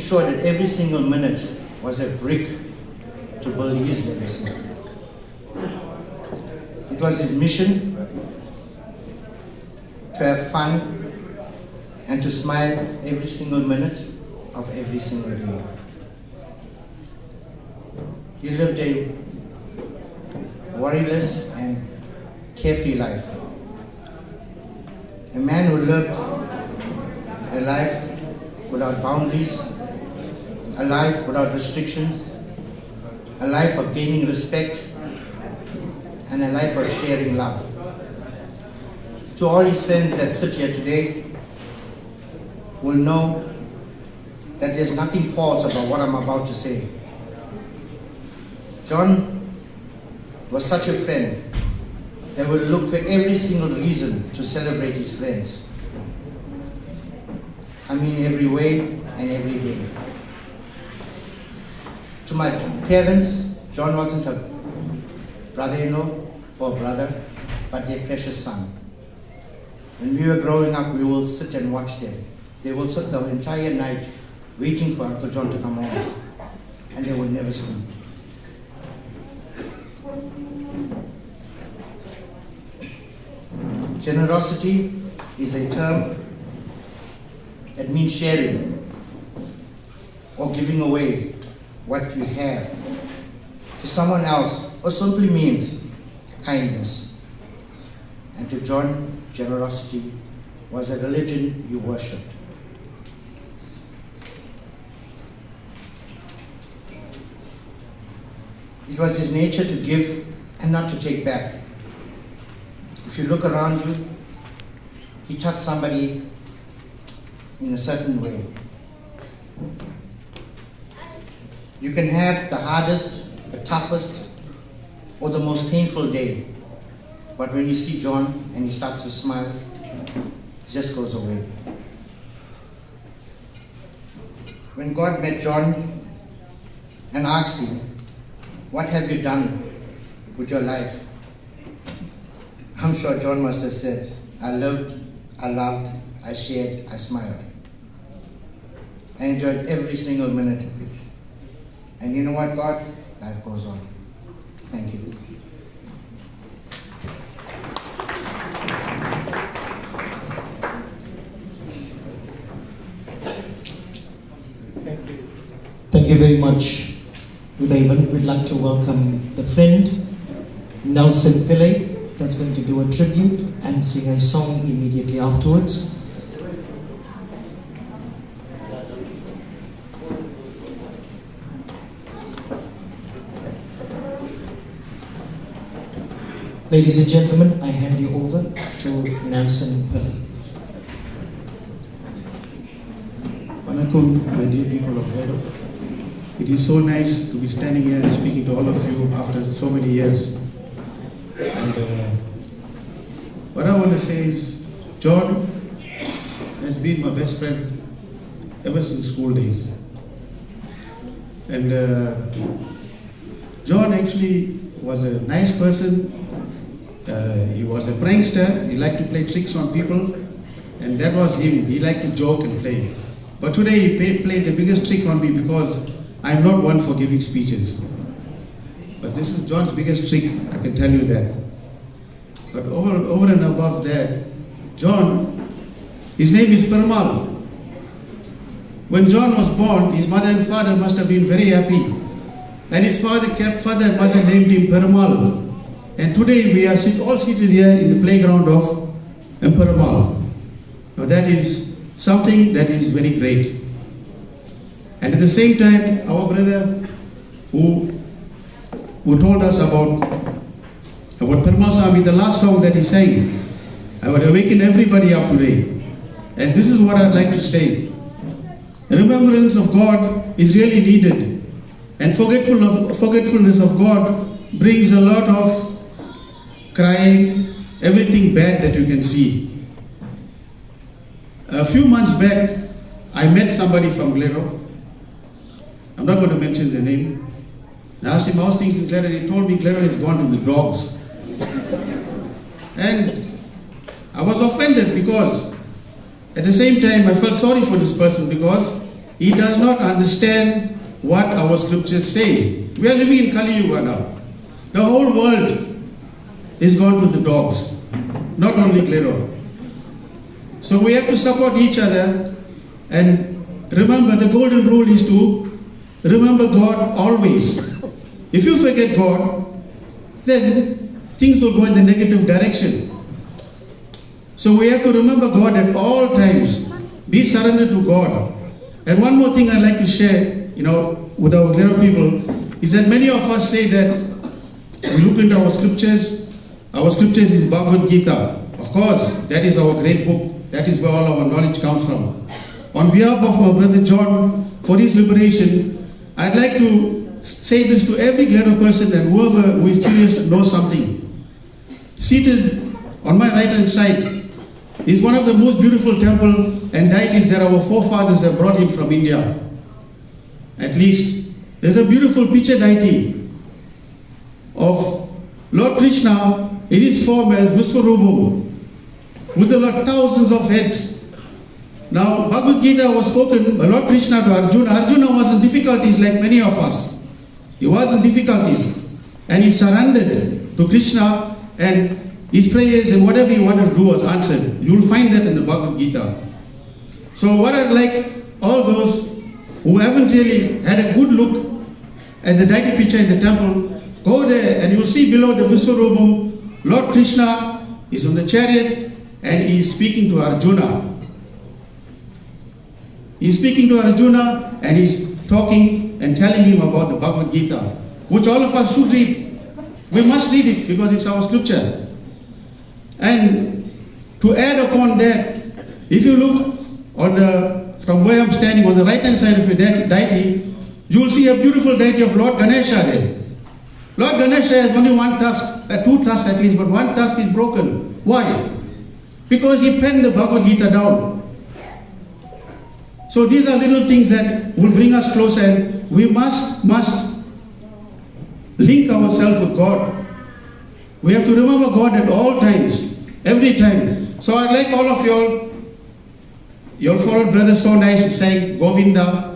sure that every single minute was a brick to build his legacy. It was his mission to have fun and to smile every single minute of every single day. He lived a worryless and carefree life. A man who lived a life without boundaries, a life without restrictions, a life of gaining respect, and a life of sharing love. To all his friends that sit here today, will know that there's nothing false about what I'm about to say. John was such a friend that would look for every single reason to celebrate his friends. I mean every way and every day. To my parents, John wasn't a brother-in-law or brother, but their precious son. When we were growing up, we will sit and watch them. They will sit the entire night waiting for Uncle John to come home, and they will never sleep. Generosity is a term that means sharing or giving away what you have to someone else, or simply means kindness. And to John, generosity was a religion you worshipped. It was his nature to give and not to take back. If you look around you, he touched somebody in a certain way. You can have the hardest, the toughest, or the most painful day, but when you see John and he starts to smile, it just goes away. When God met John and asked him, "What have you done with your life?" I'm sure John must have said, "I lived, I loved, I shared, I smiled. I enjoyed every single minute of it. And you know what, God? Life goes on." Thank you. Thank you very much, Udavan. We'd like to welcome the friend, Nelson Pillay, that's going to do a tribute and sing a song immediately afterwards. Ladies and gentlemen, I hand you over to Nelson Pillai. Vanakkam, my dear people of Vero. It is so nice to be standing here and speaking to all of you after so many years. And what I want to say is, John has been my best friend ever since school days. And John actually was a nice person. He was a prankster. He liked to play tricks on people, and that was him. He liked to joke and play. But today he played the biggest trick on me because I'm not one for giving speeches. But this is John's biggest trick, I can tell you that. But over and above that, John, his name is Perumal. When John was born, his mother and father must have been very happy. And his father and mother named him Perumal. And today we are all seated here in the playground of Perumal. Now that is something that is very great. And at the same time, our brother who told us about Perumal Swami, the last song that he sang, I would awaken everybody up today. And this is what I'd like to say. The remembrance of God is really needed. And forgetfulness of God brings a lot of crying, everything bad that you can see. A few months back, I met somebody from Glero. I'm not going to mention the name. I asked him how's things in Glero. He told me Glero has gone to the dogs. And I was offended because at the same time I felt sorry for this person because he does not understand what our scriptures say. We are living in Kali Yuga now. The whole world is gone to the dogs, not only Glero. So we have to support each other and remember the golden rule is to remember God always. If you forget God, then things will go in the negative direction. So we have to remember God at all times. Be surrendered to God. And one more thing I'd like to share, with our Glero people, is that many of us say that we look into our scriptures. Our scriptures is Bhagavad Gita. Of course, that is our great book. That is where all our knowledge comes from. On behalf of my brother John, for his liberation, I'd like to say this to every Glero person and whoever who is curious to know something. Seated on my right hand side is one of the most beautiful temples and deities that our forefathers have brought in from India. At least, there's a beautiful picture deity of Lord Krishna in his form as Vishwarubhum, with thousands of heads. Now, Bhagavad Gita was spoken by Lord Krishna to Arjuna. Arjuna was in difficulties like many of us. He was in difficulties. And he surrendered to Krishna and his prayers and whatever he wanted to do was answered. You will find that in the Bhagavad Gita. So what I'd like all those who haven't really had a good look at the deity picture in the temple, go there and you'll see below the Vishwarubham, Lord Krishna is on the chariot and he is speaking to Arjuna. He is speaking to Arjuna and he is talking and telling him about the Bhagavad Gita, which all of us should read. We must read it because it's our scripture. And to add upon that, if you look from where I'm standing on the right hand side of the deity, you will see a beautiful deity of Lord Ganesha there. Lord Ganesha has only one tusk, two tusks at least, but one tusk is broken. Why? Because he penned the Bhagavad Gita down. So these are little things that will bring us closer, and we must link ourselves with God. We have to remember God at all times, every time. So I'd like all of your followed brother so nice is saying Govinda.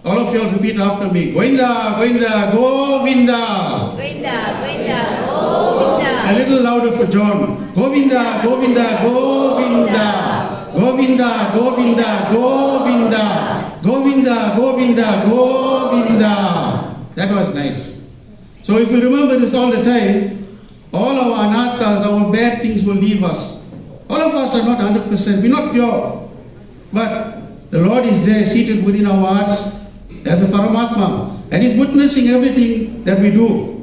All of you all repeat after me. Govinda, Govinda, Govinda. Govinda, Govinda, Govinda. A little louder for John. Govinda, Govinda, Govinda. Govinda, Govinda, Govinda. Govinda, Govinda, Govinda. That was nice. So if we remember this all the time, all our anathas, our bad things will leave us. All of us are not 100%. We're not pure. But the Lord is there seated within our hearts as a Paramatma. And He's witnessing everything that we do.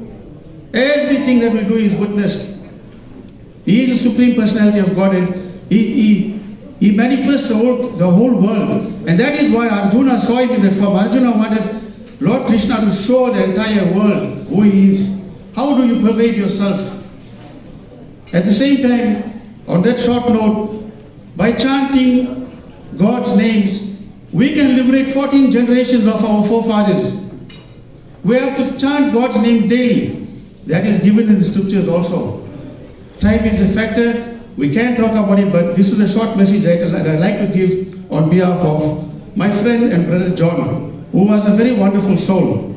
Everything that we do is witnessed. He is the Supreme Personality of Godhead. He manifests the whole world. And that is why Arjuna saw him in that form. Arjuna wanted Lord Krishna to show the entire world who he is. How do you pervade yourself? At the same time, on that short note, by chanting God's names, we can liberate 14 generations of our forefathers. We have to chant God's name daily. That is given in the scriptures also. Time is a factor. We can't talk about it, but this is a short message that I'd like to give on behalf of my friend and brother John, who was a very wonderful soul.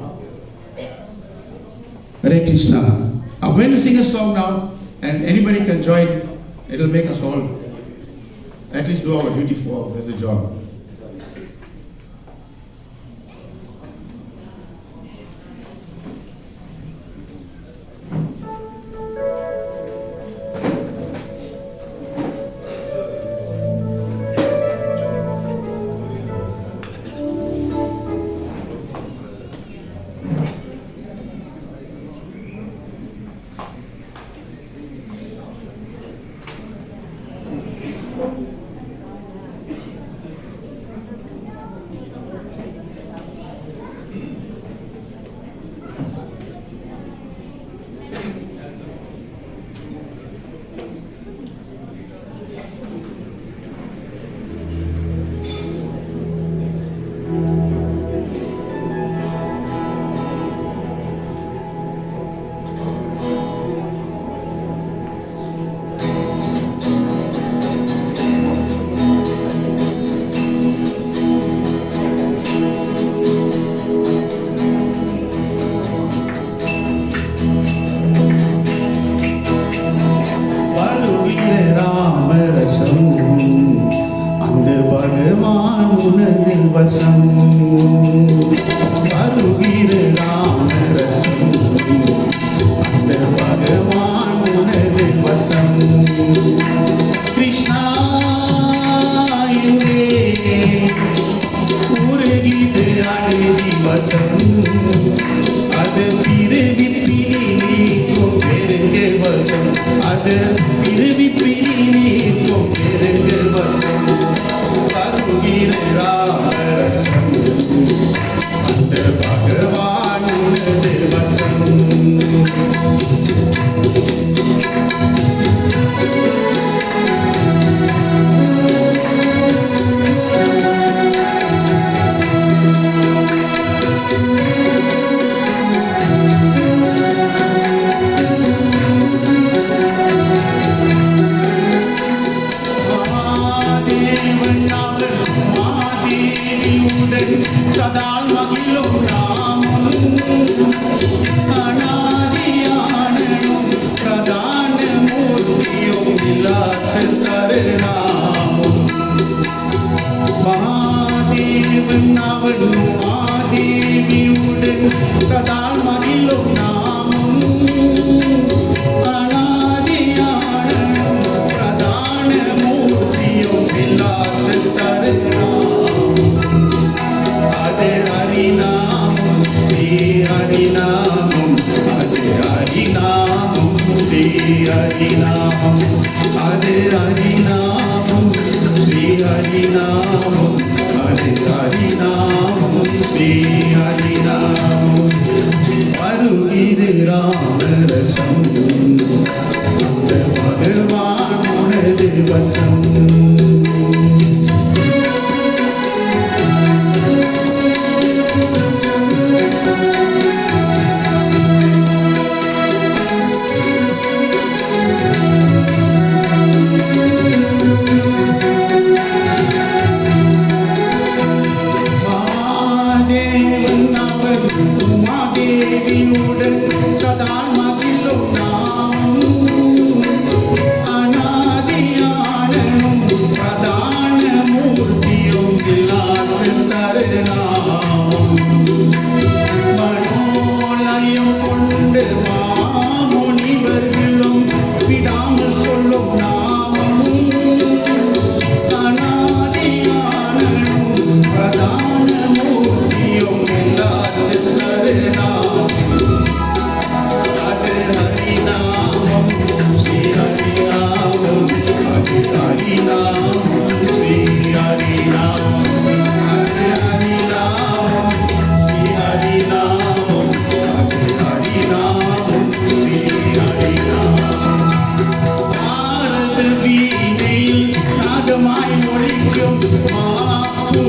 Hare Krishna. I'm going to sing a song now, and anybody can join. It'll make us all at least do our duty for brother John.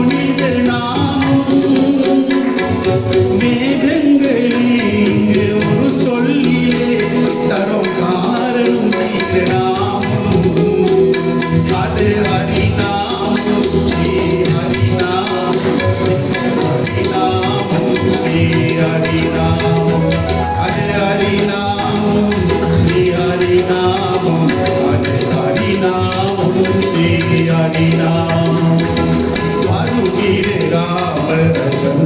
புனித நாமம் வேதங்களே இங்கு ஒரு சொல்லிலே தரும் காரணம் நாமம் அது ஹரிநாமம் ஸ்ரீ ஹரிநாமம் ஹரிநாமம் ஸ்ரீ ஹரிநாமம் அது ஹரிநாமம் ஸ்ரீ ஹரிநாமம் அது ஹரிநாமம் ஸ்ரீ ஹரிநாமம் வருகிற ராமரசம்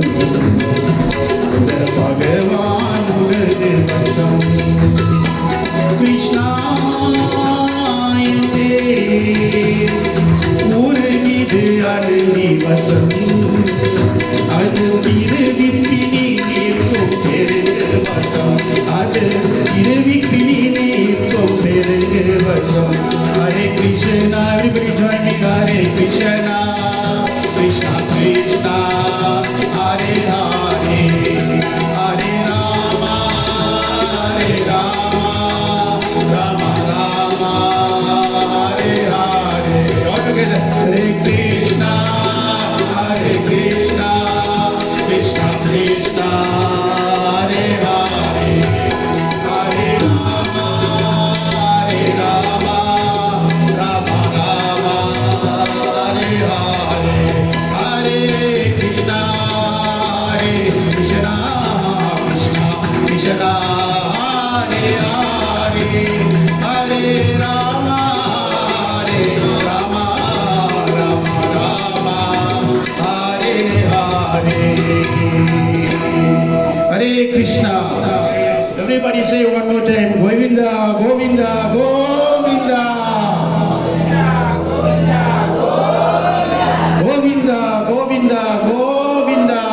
அந்த பகவான் உனது வசம் கிருஷ்ணா உருகிது அழுதி வசம் அது இருவிப்பினி நீர்க்கும் பெருகு வசம் அது இருவிப்பினி நீர்க்கும் பெருகு வசம் Hare Krishna everybody join me Hare Krishna Krishna Krishna Hare Hare Hare Rama Hare Rama Rama Rama Hare Hare all together Hare Krishna Hare Krishna Krishna Krishna Hare Hare Hare Rama Hare Rama Rama Rama Hare Hare Hare Krishna Hare Krishna Krishna Krishna Hare Hare Hare Rama Hare Rama Rama Rama Hare Hare Hare Krishna. Everybody say one more time Govinda Govinda Govinda Govinda Govinda Govinda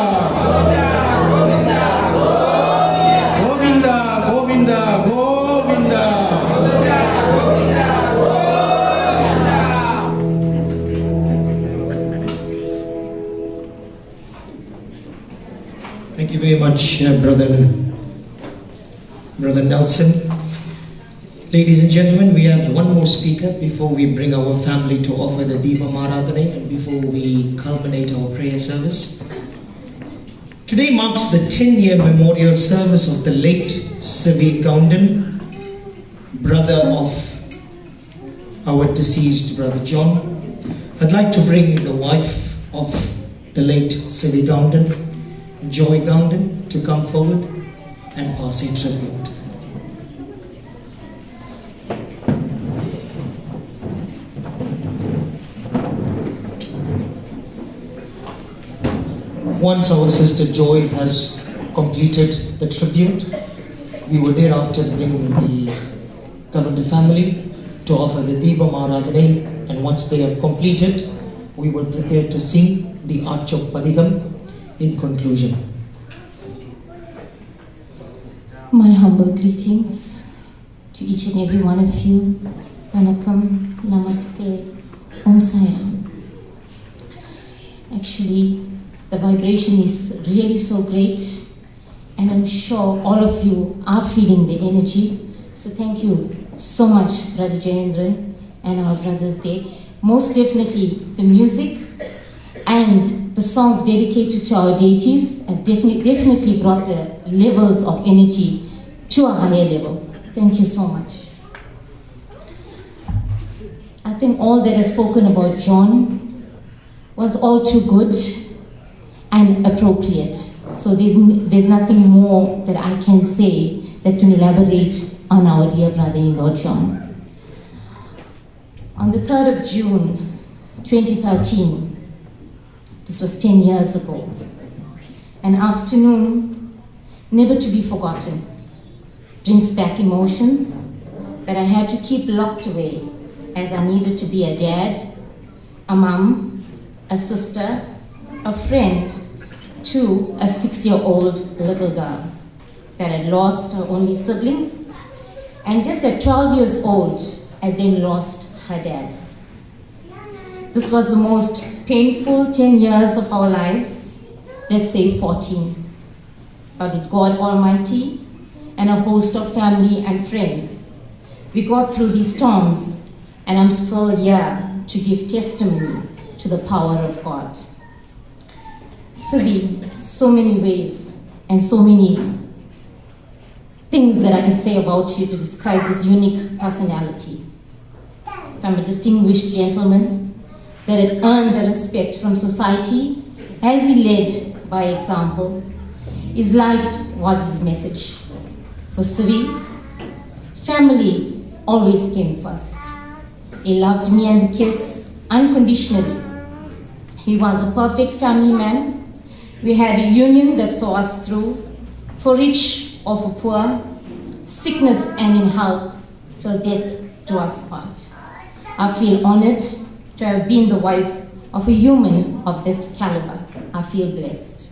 Govinda Govinda Govinda Thank you very much, Brother Nelson. Ladies and gentlemen, we have one more speaker before we bring our family to offer the Deepa Maradhane and before we culminate our prayer service. Today marks the 10-year memorial service of the late N Govender, brother of our deceased brother John. I'd like to bring the wife of the late N Govender, Joy Govender, to come forward and pass a tribute. Once our sister Joy has completed the tribute, we will thereafter bring the Govender family to offer the Deepa Maradhane, and once they have completed, we will prepare to sing the Archok Padigam in conclusion. My humble greetings to each and every one of you. Vanakkam, Namaste, Om Sai Ram. Actually, the vibration is really so great, and I'm sure all of you are feeling the energy. So thank you so much, Brother Jayendra and our brothers there. Most definitely, the music and the songs dedicated to our deities have definitely brought the levels of energy to a higher level. Thank you so much. I think all that is spoken about John was all too good and appropriate. So there's nothing more that I can say that can elaborate on our dear brother-in-law John. On the 3rd of June 2013, this was 10 years ago, an afternoon never to be forgotten, brings back emotions that I had to keep locked away, as I needed to be a dad, a mom, a sister, a friend to a 6-year-old little girl that had lost her only sibling, and just at 12 years old, I then lost her dad. This was the most painful 10 years of our lives, let's say 14. But with God Almighty and a host of family and friends, we got through these storms, and I'm still here to give testimony to the power of God. Sivi, so many ways and so many things that I can say about you to describe this unique personality. From a distinguished gentleman that had earned the respect from society as he led by example. His life was his message. For Sivi, family always came first. He loved me and the kids unconditionally. He was a perfect family man. We had a union that saw us through, for rich or for poor, sickness and in health, till death do us part. I feel honored to have been the wife of a human of this caliber. I feel blessed.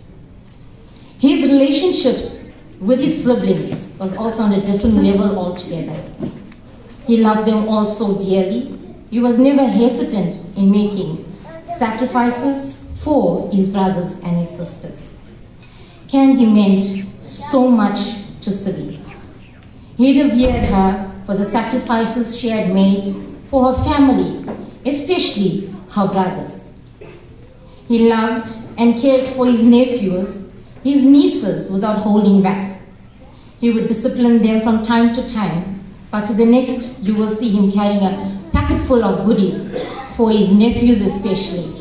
His relationships with his siblings was also on a different level altogether. He loved them all so dearly. He was never hesitant in making sacrifices for his brothers and his sisters. Candy meant so much to Sivi. He revered her for the sacrifices she had made for her family, especially her brothers. He loved and cared for his nephews, his nieces, without holding back. He would discipline them from time to time, but to the next you will see him carrying a packet full of goodies for his nephews especially.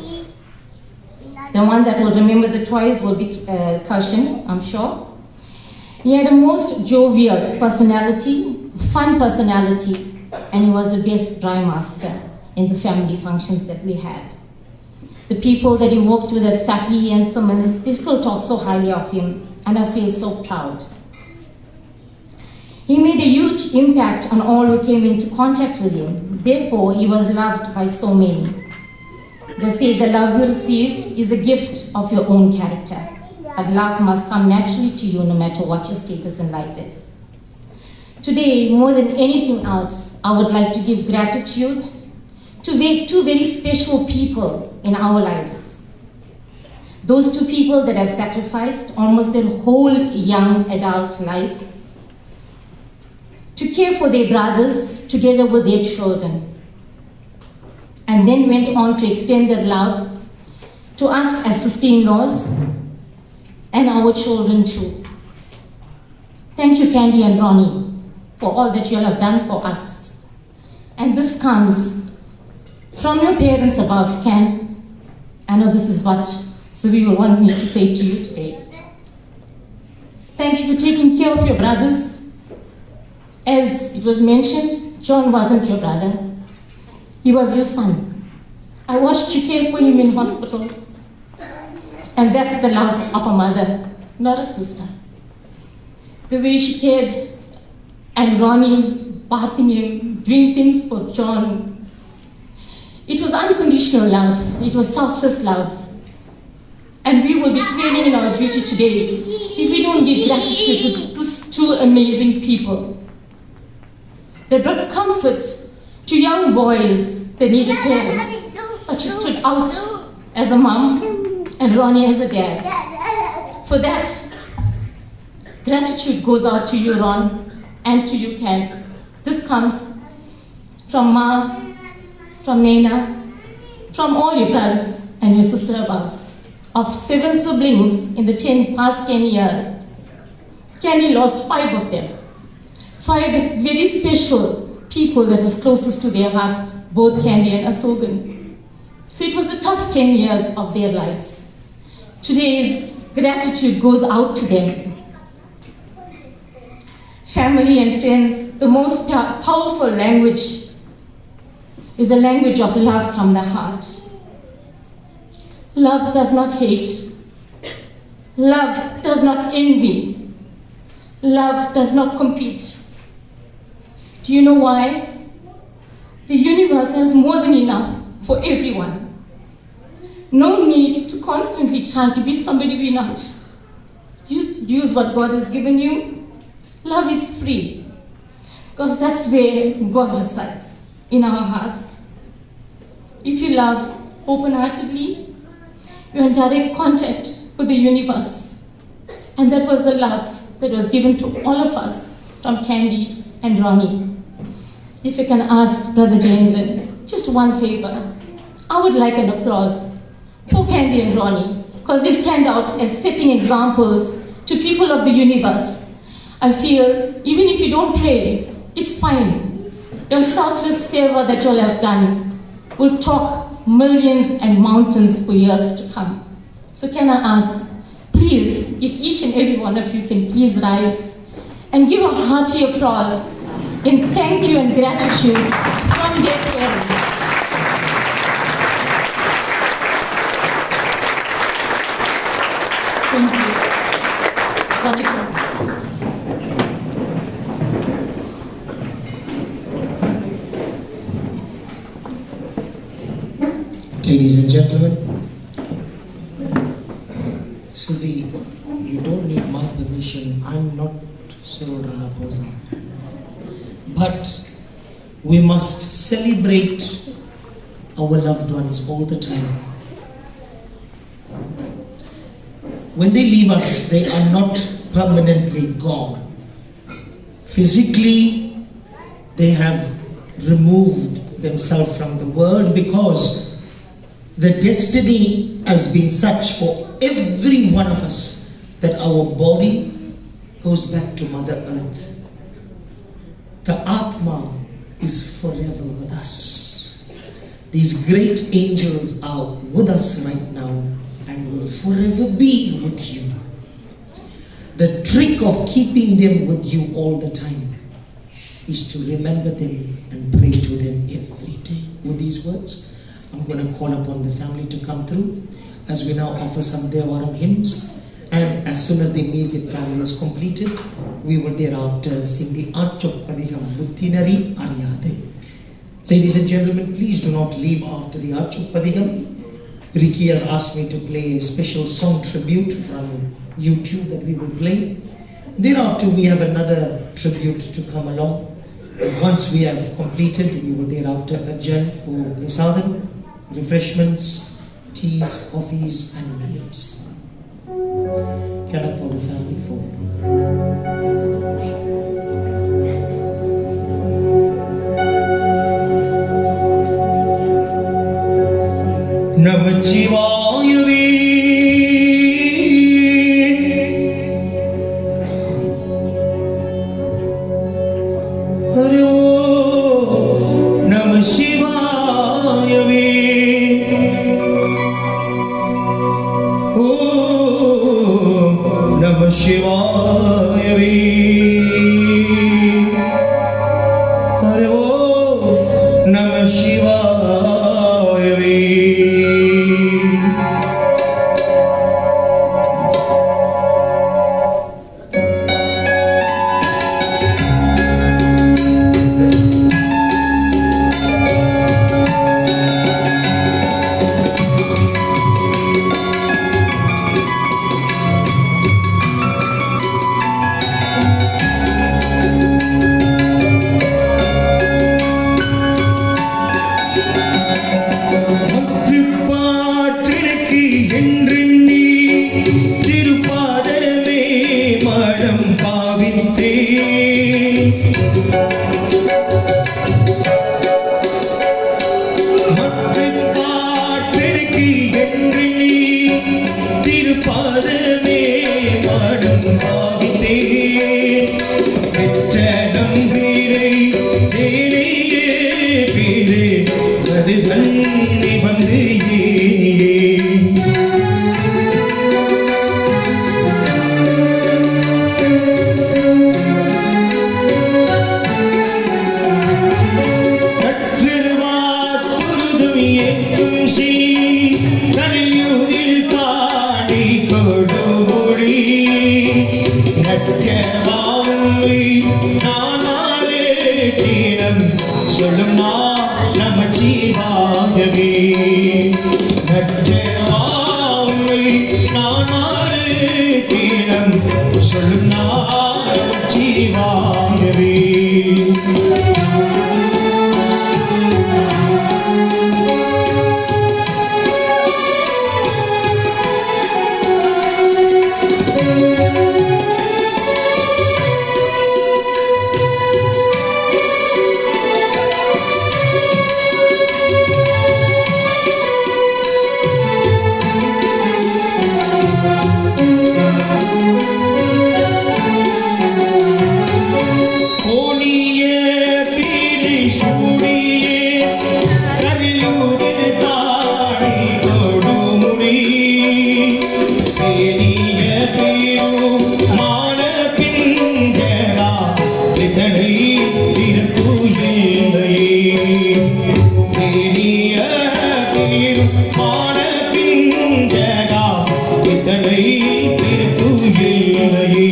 The one that will remember the toys will be Karshan, I'm sure. He had a most jovial personality, fun personality, and he was the best dry master in the family functions that we had. The people that he worked with at Sappi and Simmons, they still talk so highly of him, and I feel so proud. He made a huge impact on all who came into contact with him. Therefore, he was loved by so many. They say the love you receive is a gift of your own character. But love must come naturally to you no matter what your status in life is. Today, more than anything else, I would like to give gratitude to two very special people in our lives. Those two people that have sacrificed almost their whole young adult life to care for their brothers together with their children, and then went on to extend their love to us as sister-in-laws and our children too. Thank you, Candy and Ronnie, for all that you all have done for us. And this comes from your parents above, Ken. I know this is what Sivi will want me to say to you today. Thank you for taking care of your brothers. As it was mentioned, John wasn't your brother. He was your son. I watched you care for him in hospital. And that's the love of a mother, not a sister. The way she cared, and Ronnie bathing him, doing things for John. It was unconditional love. It was selfless love. And we will be failing in our duty today if we don't give gratitude to these two amazing people. They brought comfort to young boys that needed parents, but you stood out as a mom and Ronnie as a dad. For that, gratitude goes out to you, Ron, and to you, Ken. This comes from Ma, from Naina, from all your brothers and your sister above. Of 7 siblings in the past 10 years, Candy lost 5 of them. 5 very special people that was closest to their hearts, both Candy and Asogan. So it was a tough 10 years of their lives. Today's gratitude goes out to them. Family and friends, the most powerful language is the language of love from the heart. Love does not hate. Love does not envy. Love does not compete. Do you know why? The universe has more than enough for everyone. No need to constantly try to be somebody we're not. Use what God has given you. Love is free. Because that's where God resides, in our hearts. If you love open-heartedly, you're in direct contact with the universe. And that was the love that was given to all of us from Candy and Ronnie. If I can ask Brother Jayendran just one favor, I would like an applause for Candy and Ronnie. because they stand out as setting examples to people of the universe. I feel even if you don't pray, it's fine. Your selfless seva that you all have done will talk millions and mountains for years to come. So can I ask, please, if each and every one of you can please rise and give a hearty applause in thank you and gratitude from their parents. Thank you. Wonderful. Ladies and gentlemen, Sylvie, you don't need my permission. I'm not Cyril Ramaphosa. But we must celebrate our loved ones all the time. When they leave us, they are not permanently gone. Physically, they have removed themselves from the world because the destiny has been such for every one of us that our body goes back to Mother Earth. The Atma is forever with us. These great angels are with us right now and will forever be with you. The trick of keeping them with you all the time is to remember them and pray to them every day. With these words, I'm going to call upon the family to come through as we now offer some Devaram hymns. And as soon as the immediate family is completed, we will thereafter sing the Archoppadikam Buttinari Ariyade. Ladies and gentlemen, please do not leave after the Archoppadikam. Ricky has asked me to play a special song tribute from YouTube that we will play. Thereafter, we have another tribute to come along. Once we have completed, we will thereafter adjourn for prasadam, refreshments, teas, coffees, and meals. Can I call the family forward? Namachivayave Hare Om Namah Shivayave Om Namah Shivayave Hare Om Namah Shivayave. இதனை திருப்பு இல்லையே.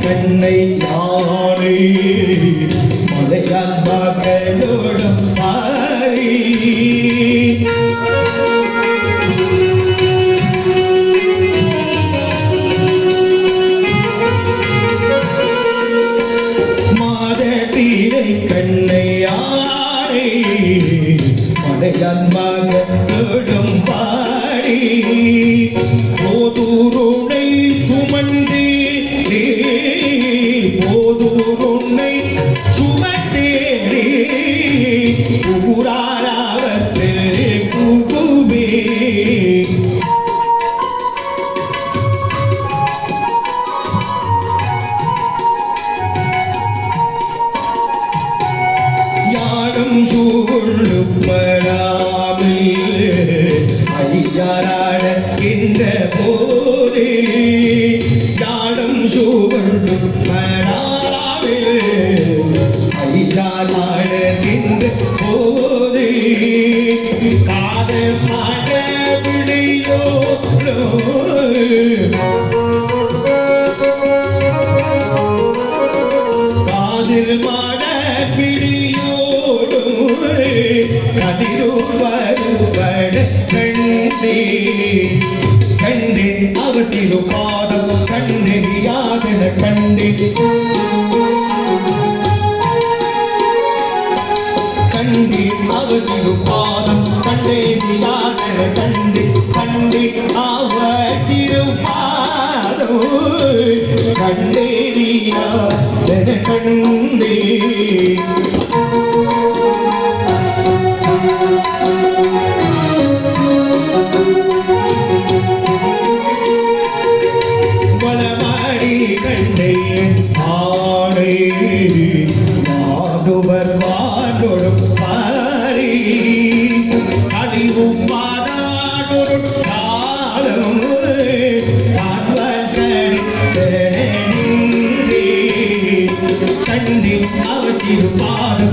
கண்ணை யானை மலையான் மகளோடும் பாரி மாதீரை கண்ணை யானை மலையான் மகளோடும் பாரி போதூருணை சுமந்தே போதூருன்னை சுமத்தேரே ஊராராவத்தில் குகுமே. யாழும் சூழு பராமில் ஐயாராட இந்த போதே யாழும் சூழு பராமில் ஐயாராட இந்த போதே காத மாட விடையோடு காதில் மாட பிடியோடும் கதிரூர் வருவட கண்டே கண்டேன் அவத்திரு பாதம் கண்ணெறியாதென கண்டேன் கண்டேன் அவத்திரு பாதம் கண்ணெறியாதென கண்டே கண்டே அவத்திரு பாதம் கண்டேறியாதென கண்டே. வளமாடி கண்டேன் ஆடை வாடுவர் வாடொடும் பாரி கதிவும் பாதாடொரு காலம் காண்பே கண்டி அவத்திரு பாடம்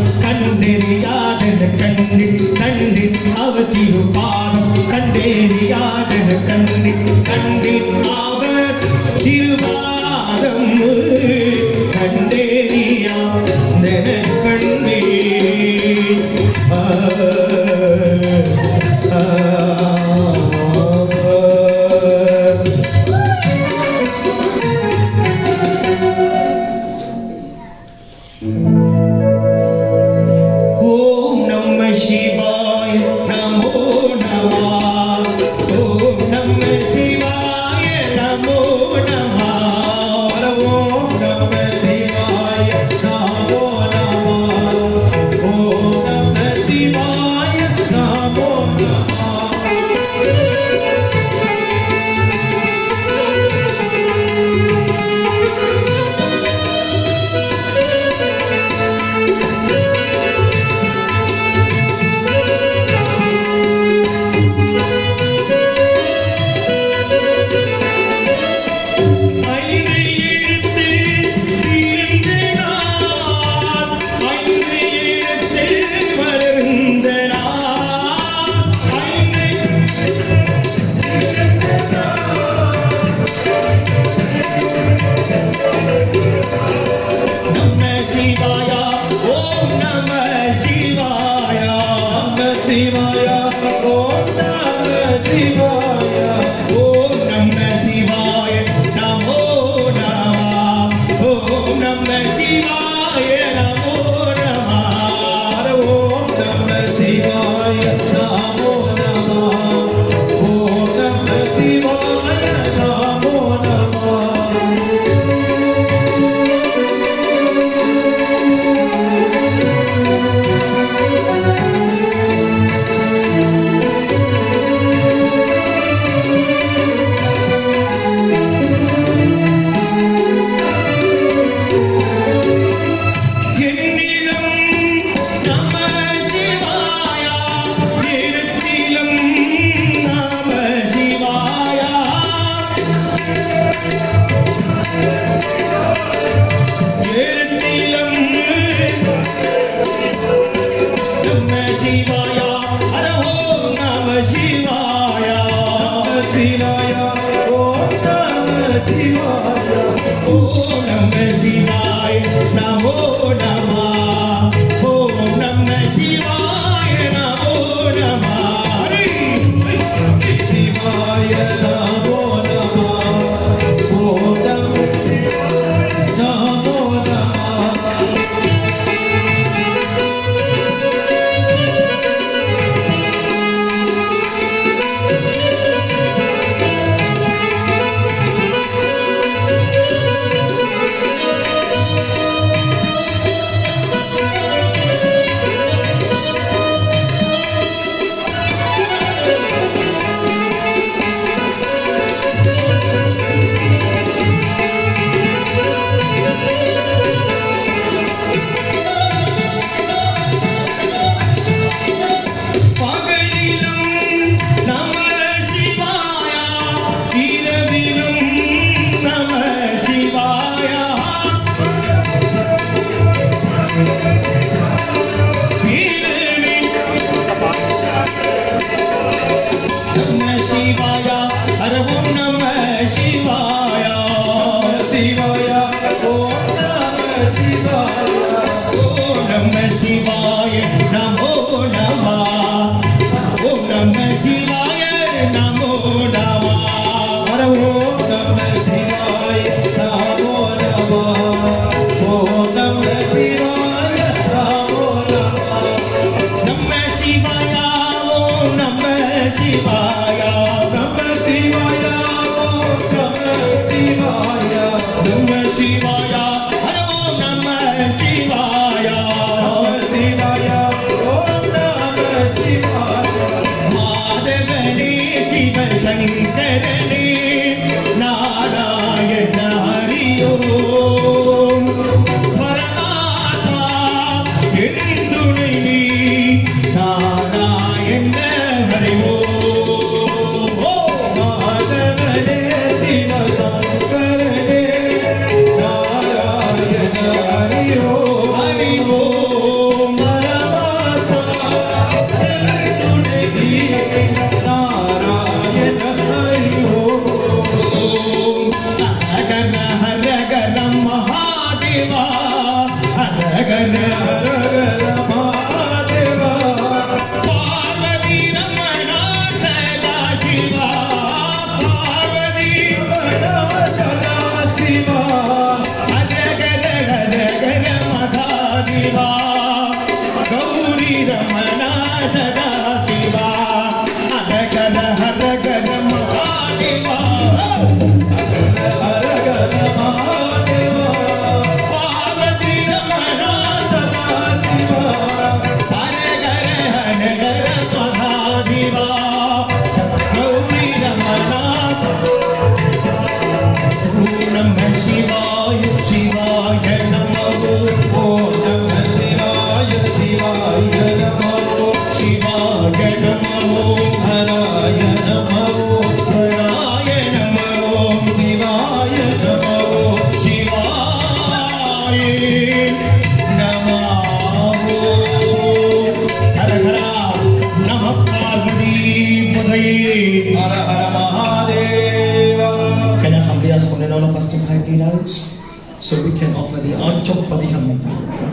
So we can offer the Anchok Padiham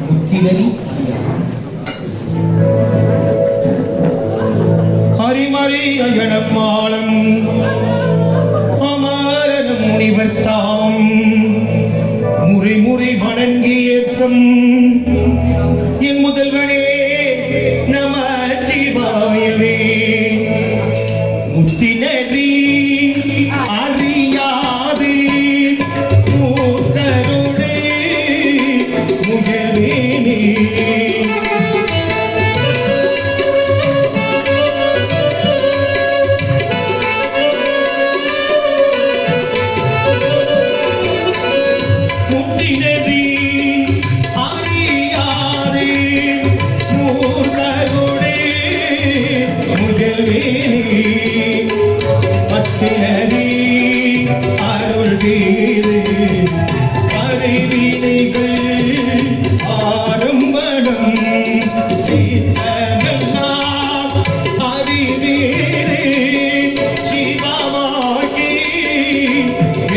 Muttinari. Hari Mari Ayanam Malam Amaranam Munivartam Muri Muri Vanangiyakam Yen Mudalvane Namachivayave Muttinari Ariyadi I அருள்வீரே அறிவினைகள் ஆரம்பணம் சீத்தமெல்லாம் அறிவீரே சிவமாகி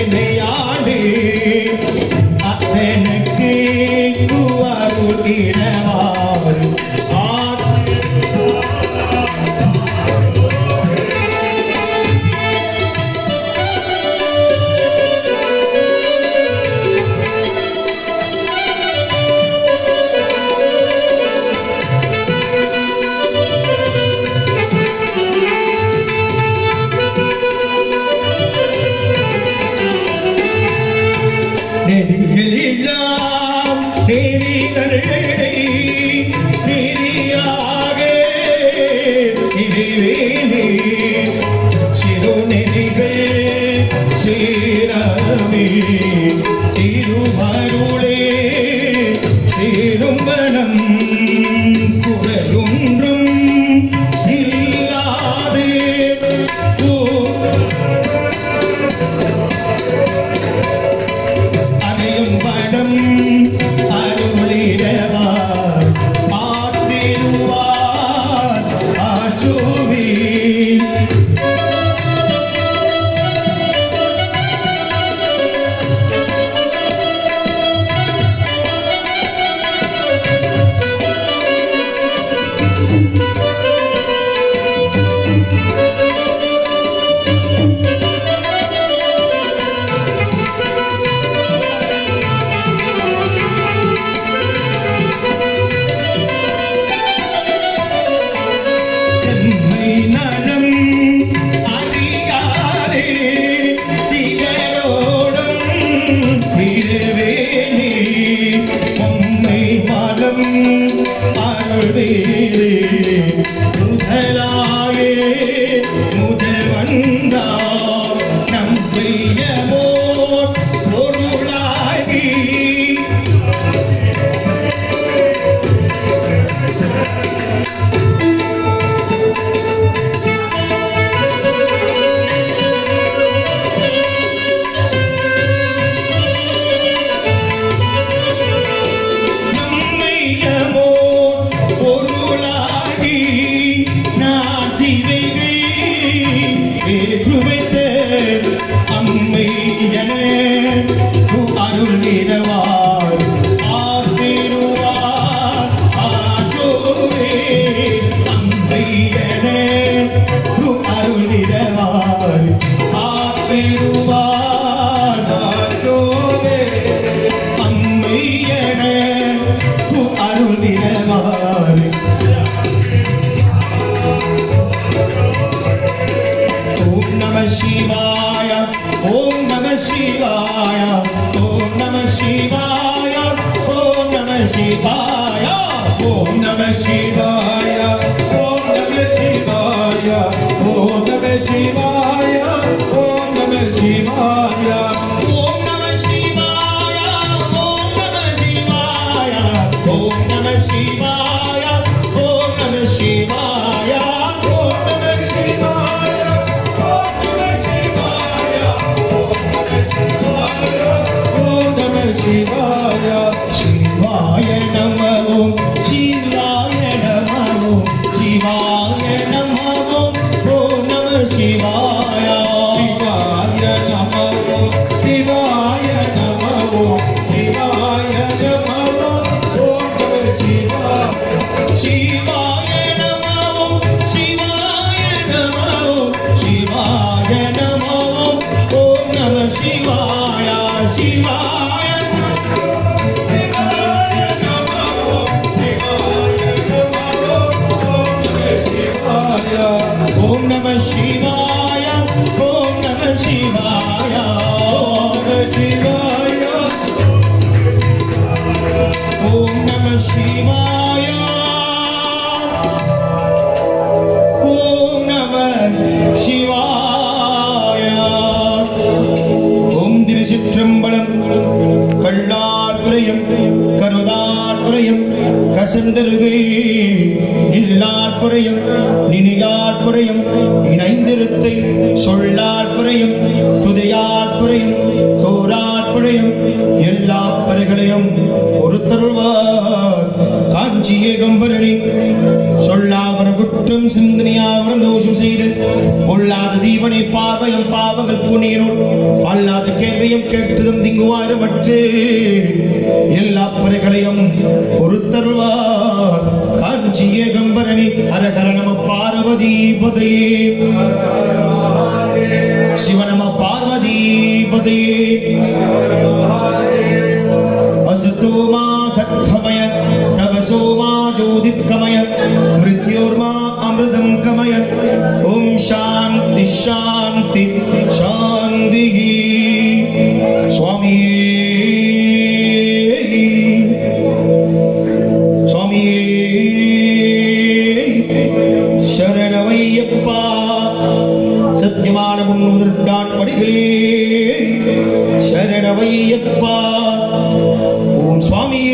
என்னையாடே அத்தனுக்கு அருளினவாறு நெறிகளெல்லாம் நெறிகளை நெறியாக நிறைவேறே சிறுநெறிகள் சேரவே திருமருளே சேரும்பனம் குறையொன்றும் இல்லாதே படம் அருளிடவார் ஆத்திருவார் ஆற்றுவே நலம் அறியாதே சிகரோடும் இருவேனே உம்மை மலம் அருள்வீரே முதலாயே முதல் வந்தார் நம்பியமோ பொருளாகி அம்மை என அருளினவார் ஆத்திருவார் ஆற்றோரே அம்மை என அருளினவார் ஆத்திருவார் ஆற்றோரே அம்மை என அருளினவார் ஓம் நம சிவாய ஓம் நம சிவாய ஓம் நம சிவாய ஓம் நம சிவாய ஓம் நம சிவாய ஓம் நம சிவாய ஓம் நம சிவாய ஓம் நம சிவாய ஓம் நம சிவாய ஓம் நம சிவாய ஓம் நம சிவாய ஓம் நம சிவாய ஓம் நம சிவாய சிவாய நம ஓம் சிவாய நம ஓம் சிவாய நம ஓம் ஓம் நம சிவாய சிவாய நம ஓம் சிவாய நம ஓம் சிவாய நம ஓம் ஓம் நம சிவாய சிவாய நம ஓம் சிவாய நம ஓம் சிவாய நம ஓம் ஓம் நம சிவாய சிவாய ஓம் நம சிவாய ஓம் நம சிவாய ஓம் நம சிவாய ஓம் நம சிவாய ஓம் நம சிவாய ஓம் திருச்சிற்றம்பலம் கள்ளார்புரையும் கருதார்புரையும் கசந்தருகே இல்லார்புரையும் நினையார்புரையும் இணைந்திருத்தை சொல்லார்புரையும் துதையார்புரையும் பறைகளையும் பொறுத்தருள்வார். காஞ்சியே கம்பரணி சொல்லாவர குற்றம் சிந்தனையாவர தோஷம் செய்து பொல்லாத தீவனை பார்வையும் பாவங்கள் புனியனோடு அல்லாத கேள்வியும் கேட்டதும் திங்குவாரமற்று எல்லா பறைகளையும் பொறுத்தருள்வார். காஞ்சியே கம்பரணி அரகர நம பார்வதி பதையே சிவநம பார்வதி பதையே असतोमा सत्कमय तपसोमा ज्योतिर्गमय मृत्योर्मा अमृतं गमय. ओम शांति शांति शांति. स्वामी स्वामी शरणमय्यप्पा सत्यमान मुन्नुदर्डान् पडिगे शरणमय्यप्पा. ओम स्वामी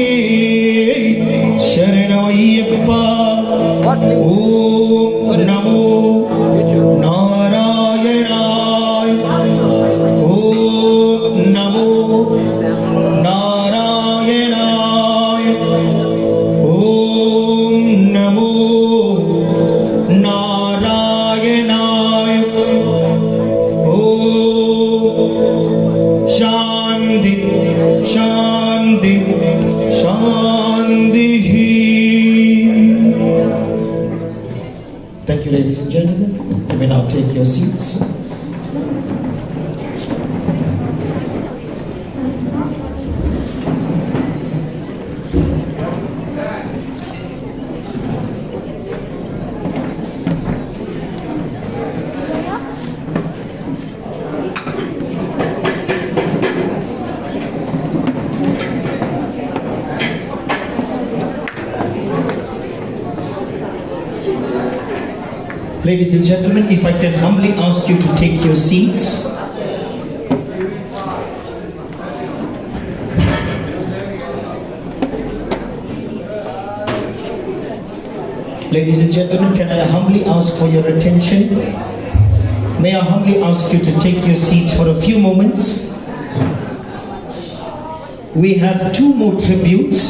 शरणमय्यप्पा. ओम नमो नारायणाय. ओम नमो नारायणाय. ओम नमो नारायणाय. ओम शांति शांति शांति. Thank you, ladies and gentlemen. You may now take your seats. Ladies and gentlemen, if I can humbly ask you to take your seats. Ladies and gentlemen, can I humbly ask for your attention? May I humbly ask you to take your seats for a few moments? We have two more tributes.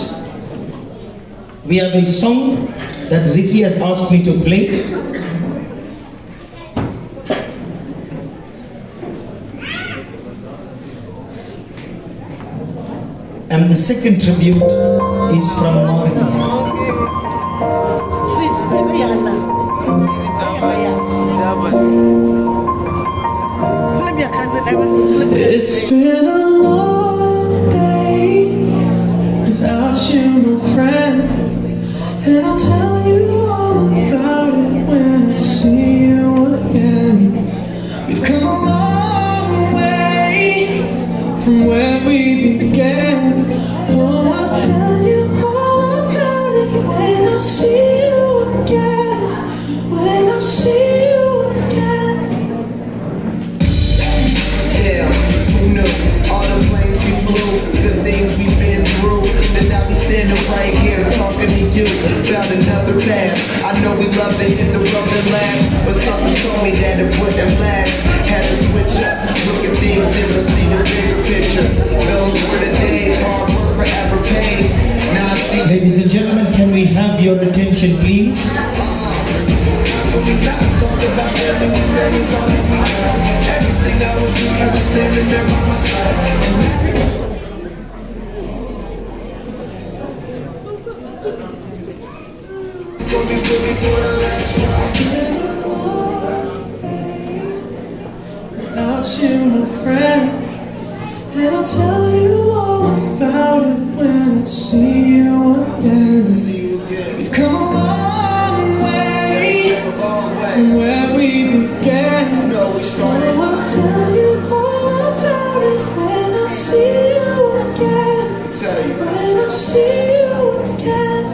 We have a song that Ricky has asked me to play. And the second tribute is from Mari. It's been a long day without you, my friend, and I'll tell you all about it when I see you again. We've come a long way from where we began. Oh, I'll tell you all about it when I see you again. When I see you again. Yeah, who knew? All the planes we flew, good things we've been through. Then I'll be standing right here talking to you about another path. I know we love to hit the road and laugh, but something told me that it wouldn't last. Had to switch up, look at things different, see the bigger picture. Those were the days, hard work forever pays. Now I see. Ladies and gentlemen, can we have your attention, please? We not talk about everything that is on the mind. Everything I would do, you were standing there by my side. Gonna be with me for the last ride. Without you, my friend, and I'll tell you all about it when I see you again. We've come a long way from where we began. Oh, I'll tell you all about it when I see you again. When I see you again.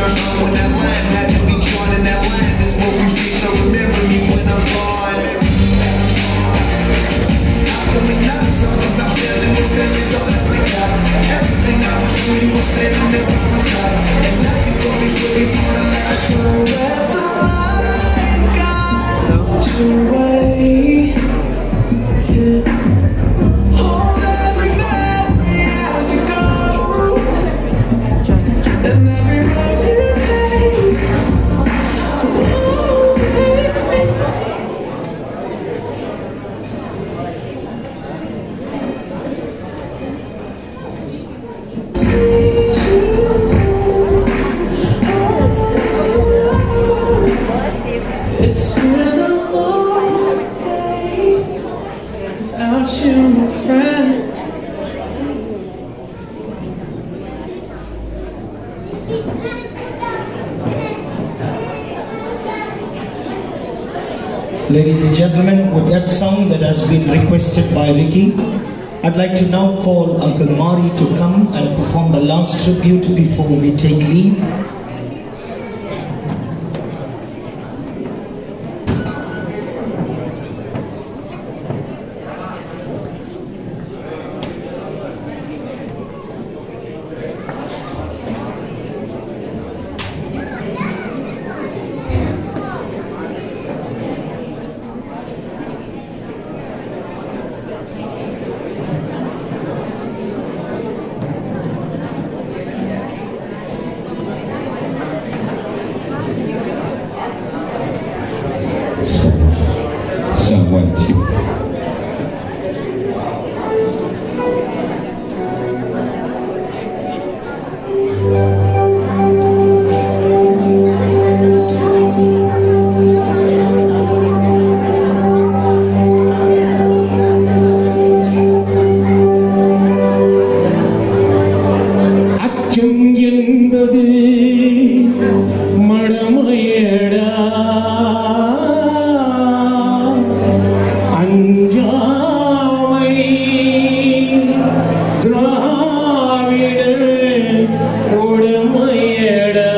my own when that line had to be drawn, and that line is what we reach. So remember me when I'm gone. How can we not talk about family when family's all that we got? Everything I went through, you were standing there by my side, and now you gon' be with me for the last one. Away, yeah. Hold every memory as you go, and every road you take. It's been a long day without you, my friend. Ladies and gentlemen, with that song that has been requested by Ricky, I'd like to now call Uncle Mari to come and perform the last tribute before we take leave. Someone to என்பது மடமையடா அஞ்சாமை திராவிட உடமையடா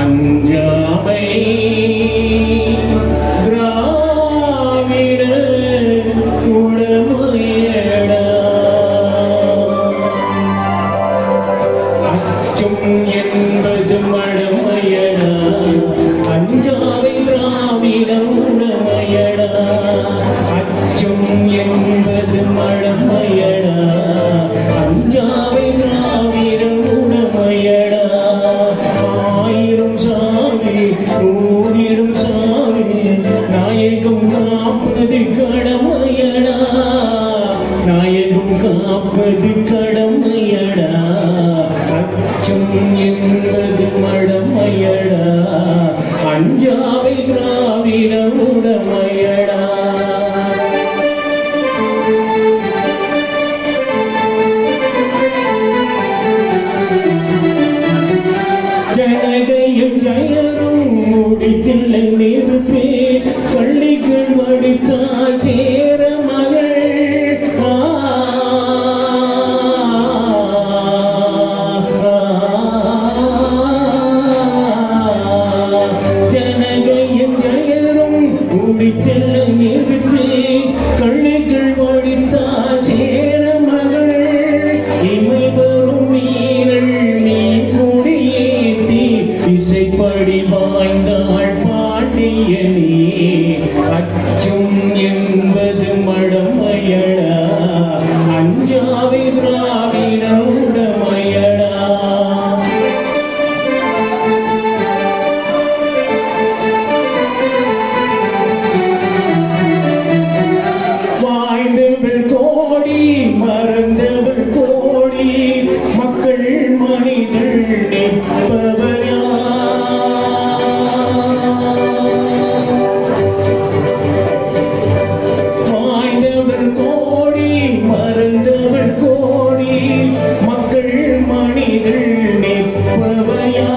அஞ்சாமை திராவிட உடமையடா என்பது மடமையடா அஞ்சாவை திராவிடம் உடமையடா அச்சம் என்பது மடமையடா அஞ்சாவை திராவிடம் உடமையடா ஆயிரம் சாமி நூறிடும் சாமி நாயகம் காப்பது கடமையடா நாயகம் காப்பது கடமையடா அச்சம் என்பது மடமையடா அஞ்சாவை திராவிட உடமையடா ஜனகையும் ஜயரும் முடித்தில்லை நெருப்பே பள்ளிகள் வடித்தால் சேர மகள் ஜனகையும் ஜயரும் முடித்தெல்லாம் எதிர்த்தே கள்ளிகள் வடித்தால் சேர மகள் இமை வரும் வீரல் நீ கொடியேத்தி இசைப்படி வாய்ந்தாள் பாண்டியனே அச்சம் என்பது மடமையடா அஞ்சாவை திராவிட உடமையடா வாழ்ந்தவள் கோடி மறந்தவள் கோடி மக்கள் மனிதள் நிற்பவரா வாழ்ந்தவள் கோடி மறந்தவள் கோடி மக்கள் மனிதள் நிற்பவையா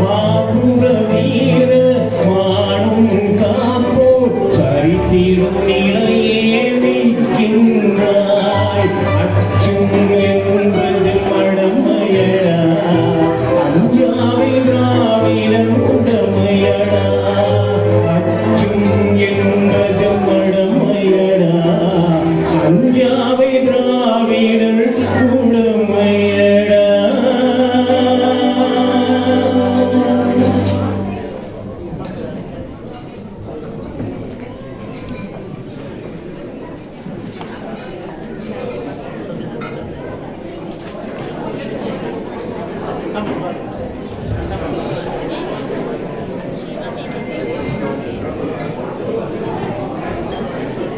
வாபுர வீர வானும் காப்போ சரித்திரும் நிலையே நிற்கின்றாய் அச்சும் என்பது மழை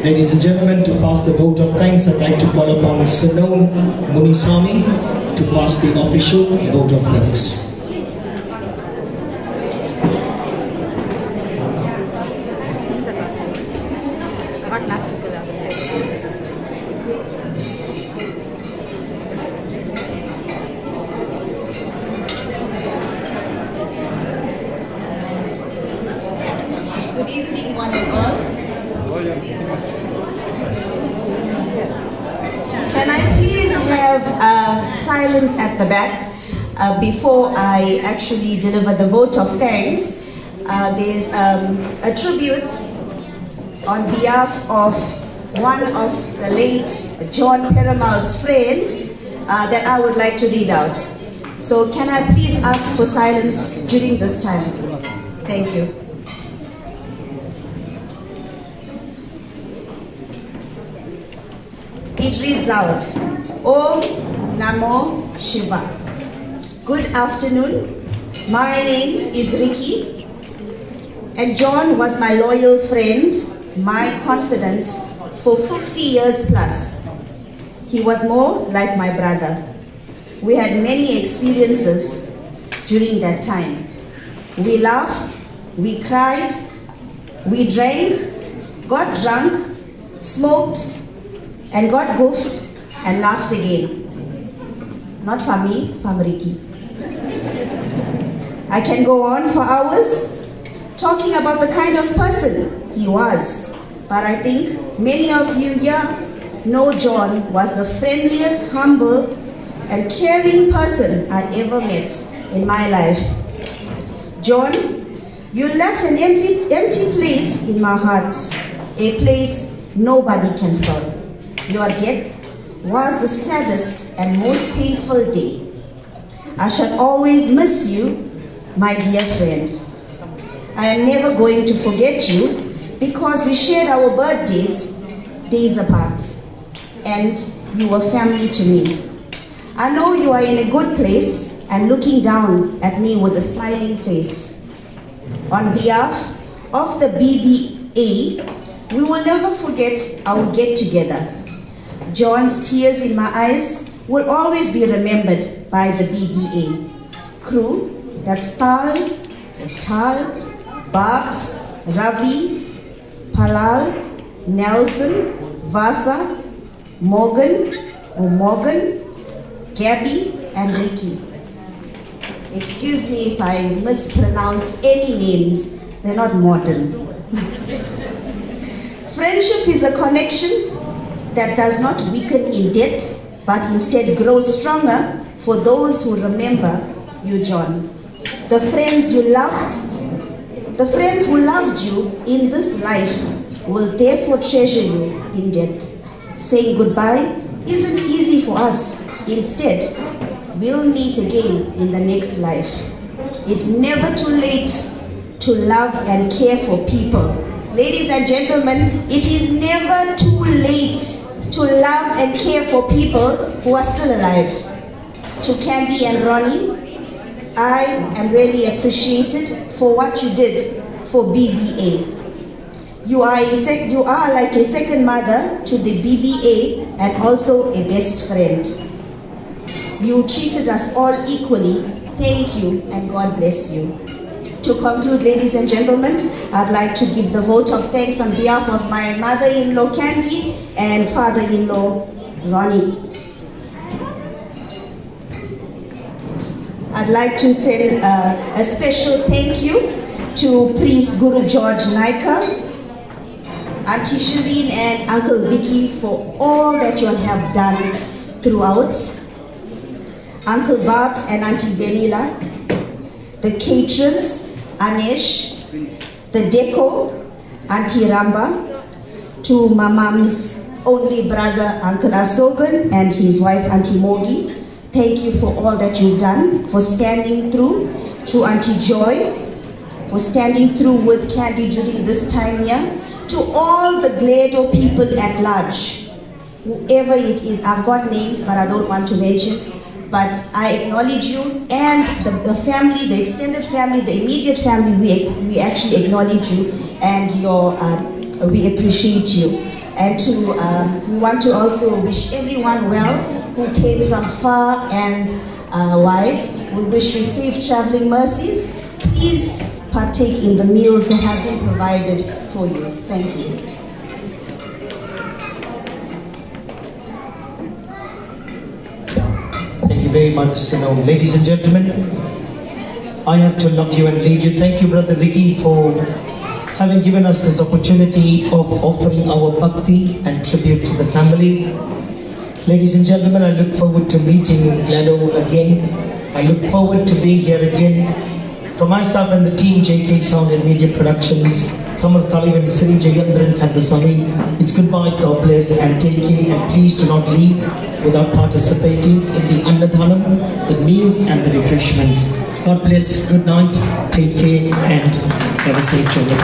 Ladies and gentlemen, to pass the vote of thanks, I'd like to call upon Sanom Munisami to pass the official vote of thanks. Good evening, one and all. Can I please have silence at the back before I actually deliver the vote of thanks? There's a tribute on behalf of one of the late John Perumal's friend that I would like to read out. So can I please ask for silence during this time? Thank you. It reads out, Om Namo Shiva. Good afternoon. My name is Ricky, and John was my loyal friend, my confidant for 50 years plus. He was more like my brother. We had many experiences during that time. We laughed, we cried, we drank, got drunk, smoked, and got goofed and laughed again. Not for me, for Ricky. I can go on for hours talking about the kind of person he was, but I think many of you here know John was the friendliest, humble, and caring person I ever met in my life. John, you left an empty place in my heart, a place nobody can fill. Your death was the saddest and most painful day. I shall always miss you, my dear friend. I am never going to forget you because we shared our birthdays days apart, and you were family to me. I know you are in a good place and looking down at me with a smiling face. On behalf of the BBA, we will never forget our get-together. John's tears in my eyes will always be remembered by the BBA crew. That's Tal, Babs, Ravi, Palal, Nelson, Vasa, Morgan, Gabby, and Ricky. Excuse me if I mispronounced any names, they're not modern. Friendship is a connection that does not weaken in death, but instead grows stronger for those who remember you, John. The friends you loved, the friends who loved you in this life will therefore treasure you in death. Saying goodbye isn't easy for us. Instead, we'll meet again in the next life. It's never too late to love and care for people. Ladies and gentlemen, it is never too late to love and care for people who are still alive. To Candy and Ronnie, I am really appreciated for what you did for BBA. You are like a second mother to the BBA and also a best friend. You treated us all equally. Thank you and God bless you. To conclude, ladies and gentlemen, I'd like to give the vote of thanks on behalf of my mother-in-law Candy and father-in-law Ronnie. I'd like to send a special thank you to Priest Guru George Naika, Auntie Shireen and Uncle Vicky for all that you have done throughout. Uncle Babs and Auntie Benila, the caterers, Anesh, the deco, Auntie Ramba, to my mom's only brother, Uncle Asogan, and his wife, Auntie Mogi. Thank you for all that you've done, for standing through. To Auntie Joy, for standing through with Candy during this time here. To all the Glado people at large, whoever it is, I've got names, but I don't want to mention. But I acknowledge you and the family, the extended family, the immediate family, we actually acknowledge you and we appreciate you. And we want to also wish everyone well who came from far and wide. We wish you safe traveling mercies. Please partake in the meals that have been provided for you. Thank you. Thank you very much. Ladies and gentlemen, I have to love you and leave you. Thank you, Brother Ricky, for having given us this opportunity of offering our bhakti and tribute to the family. Ladies and gentlemen, I look forward to meeting Glado again. I look forward to being here again. For myself and the team, JK Sound and Media Productions, Kamar Talivan, Sri Jayendran and the Sami, it's goodbye, God bless, and take care, and please do not leave without participating in the Annadhanam, the meals and the refreshments. God bless, good night, take care, and have a safe journey.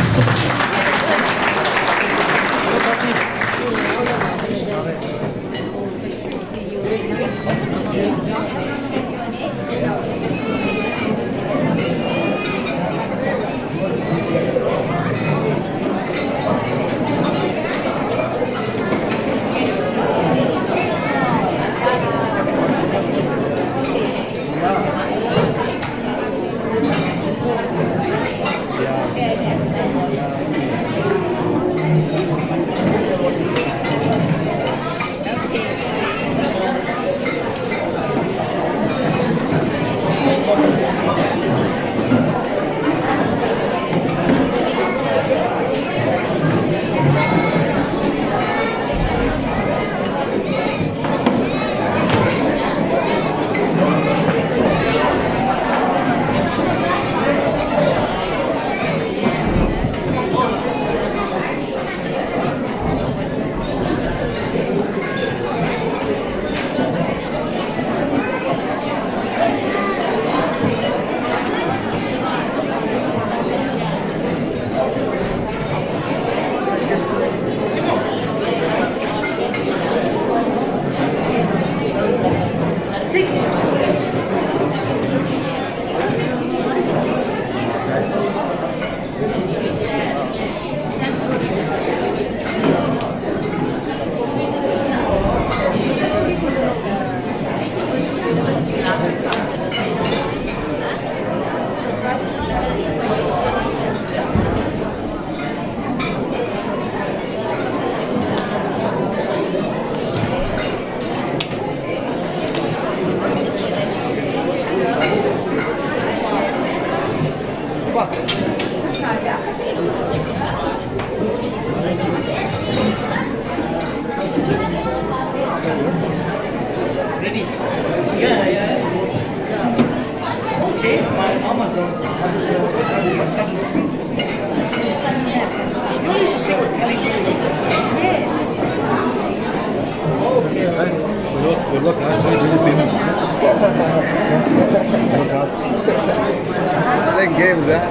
Playing games, huh?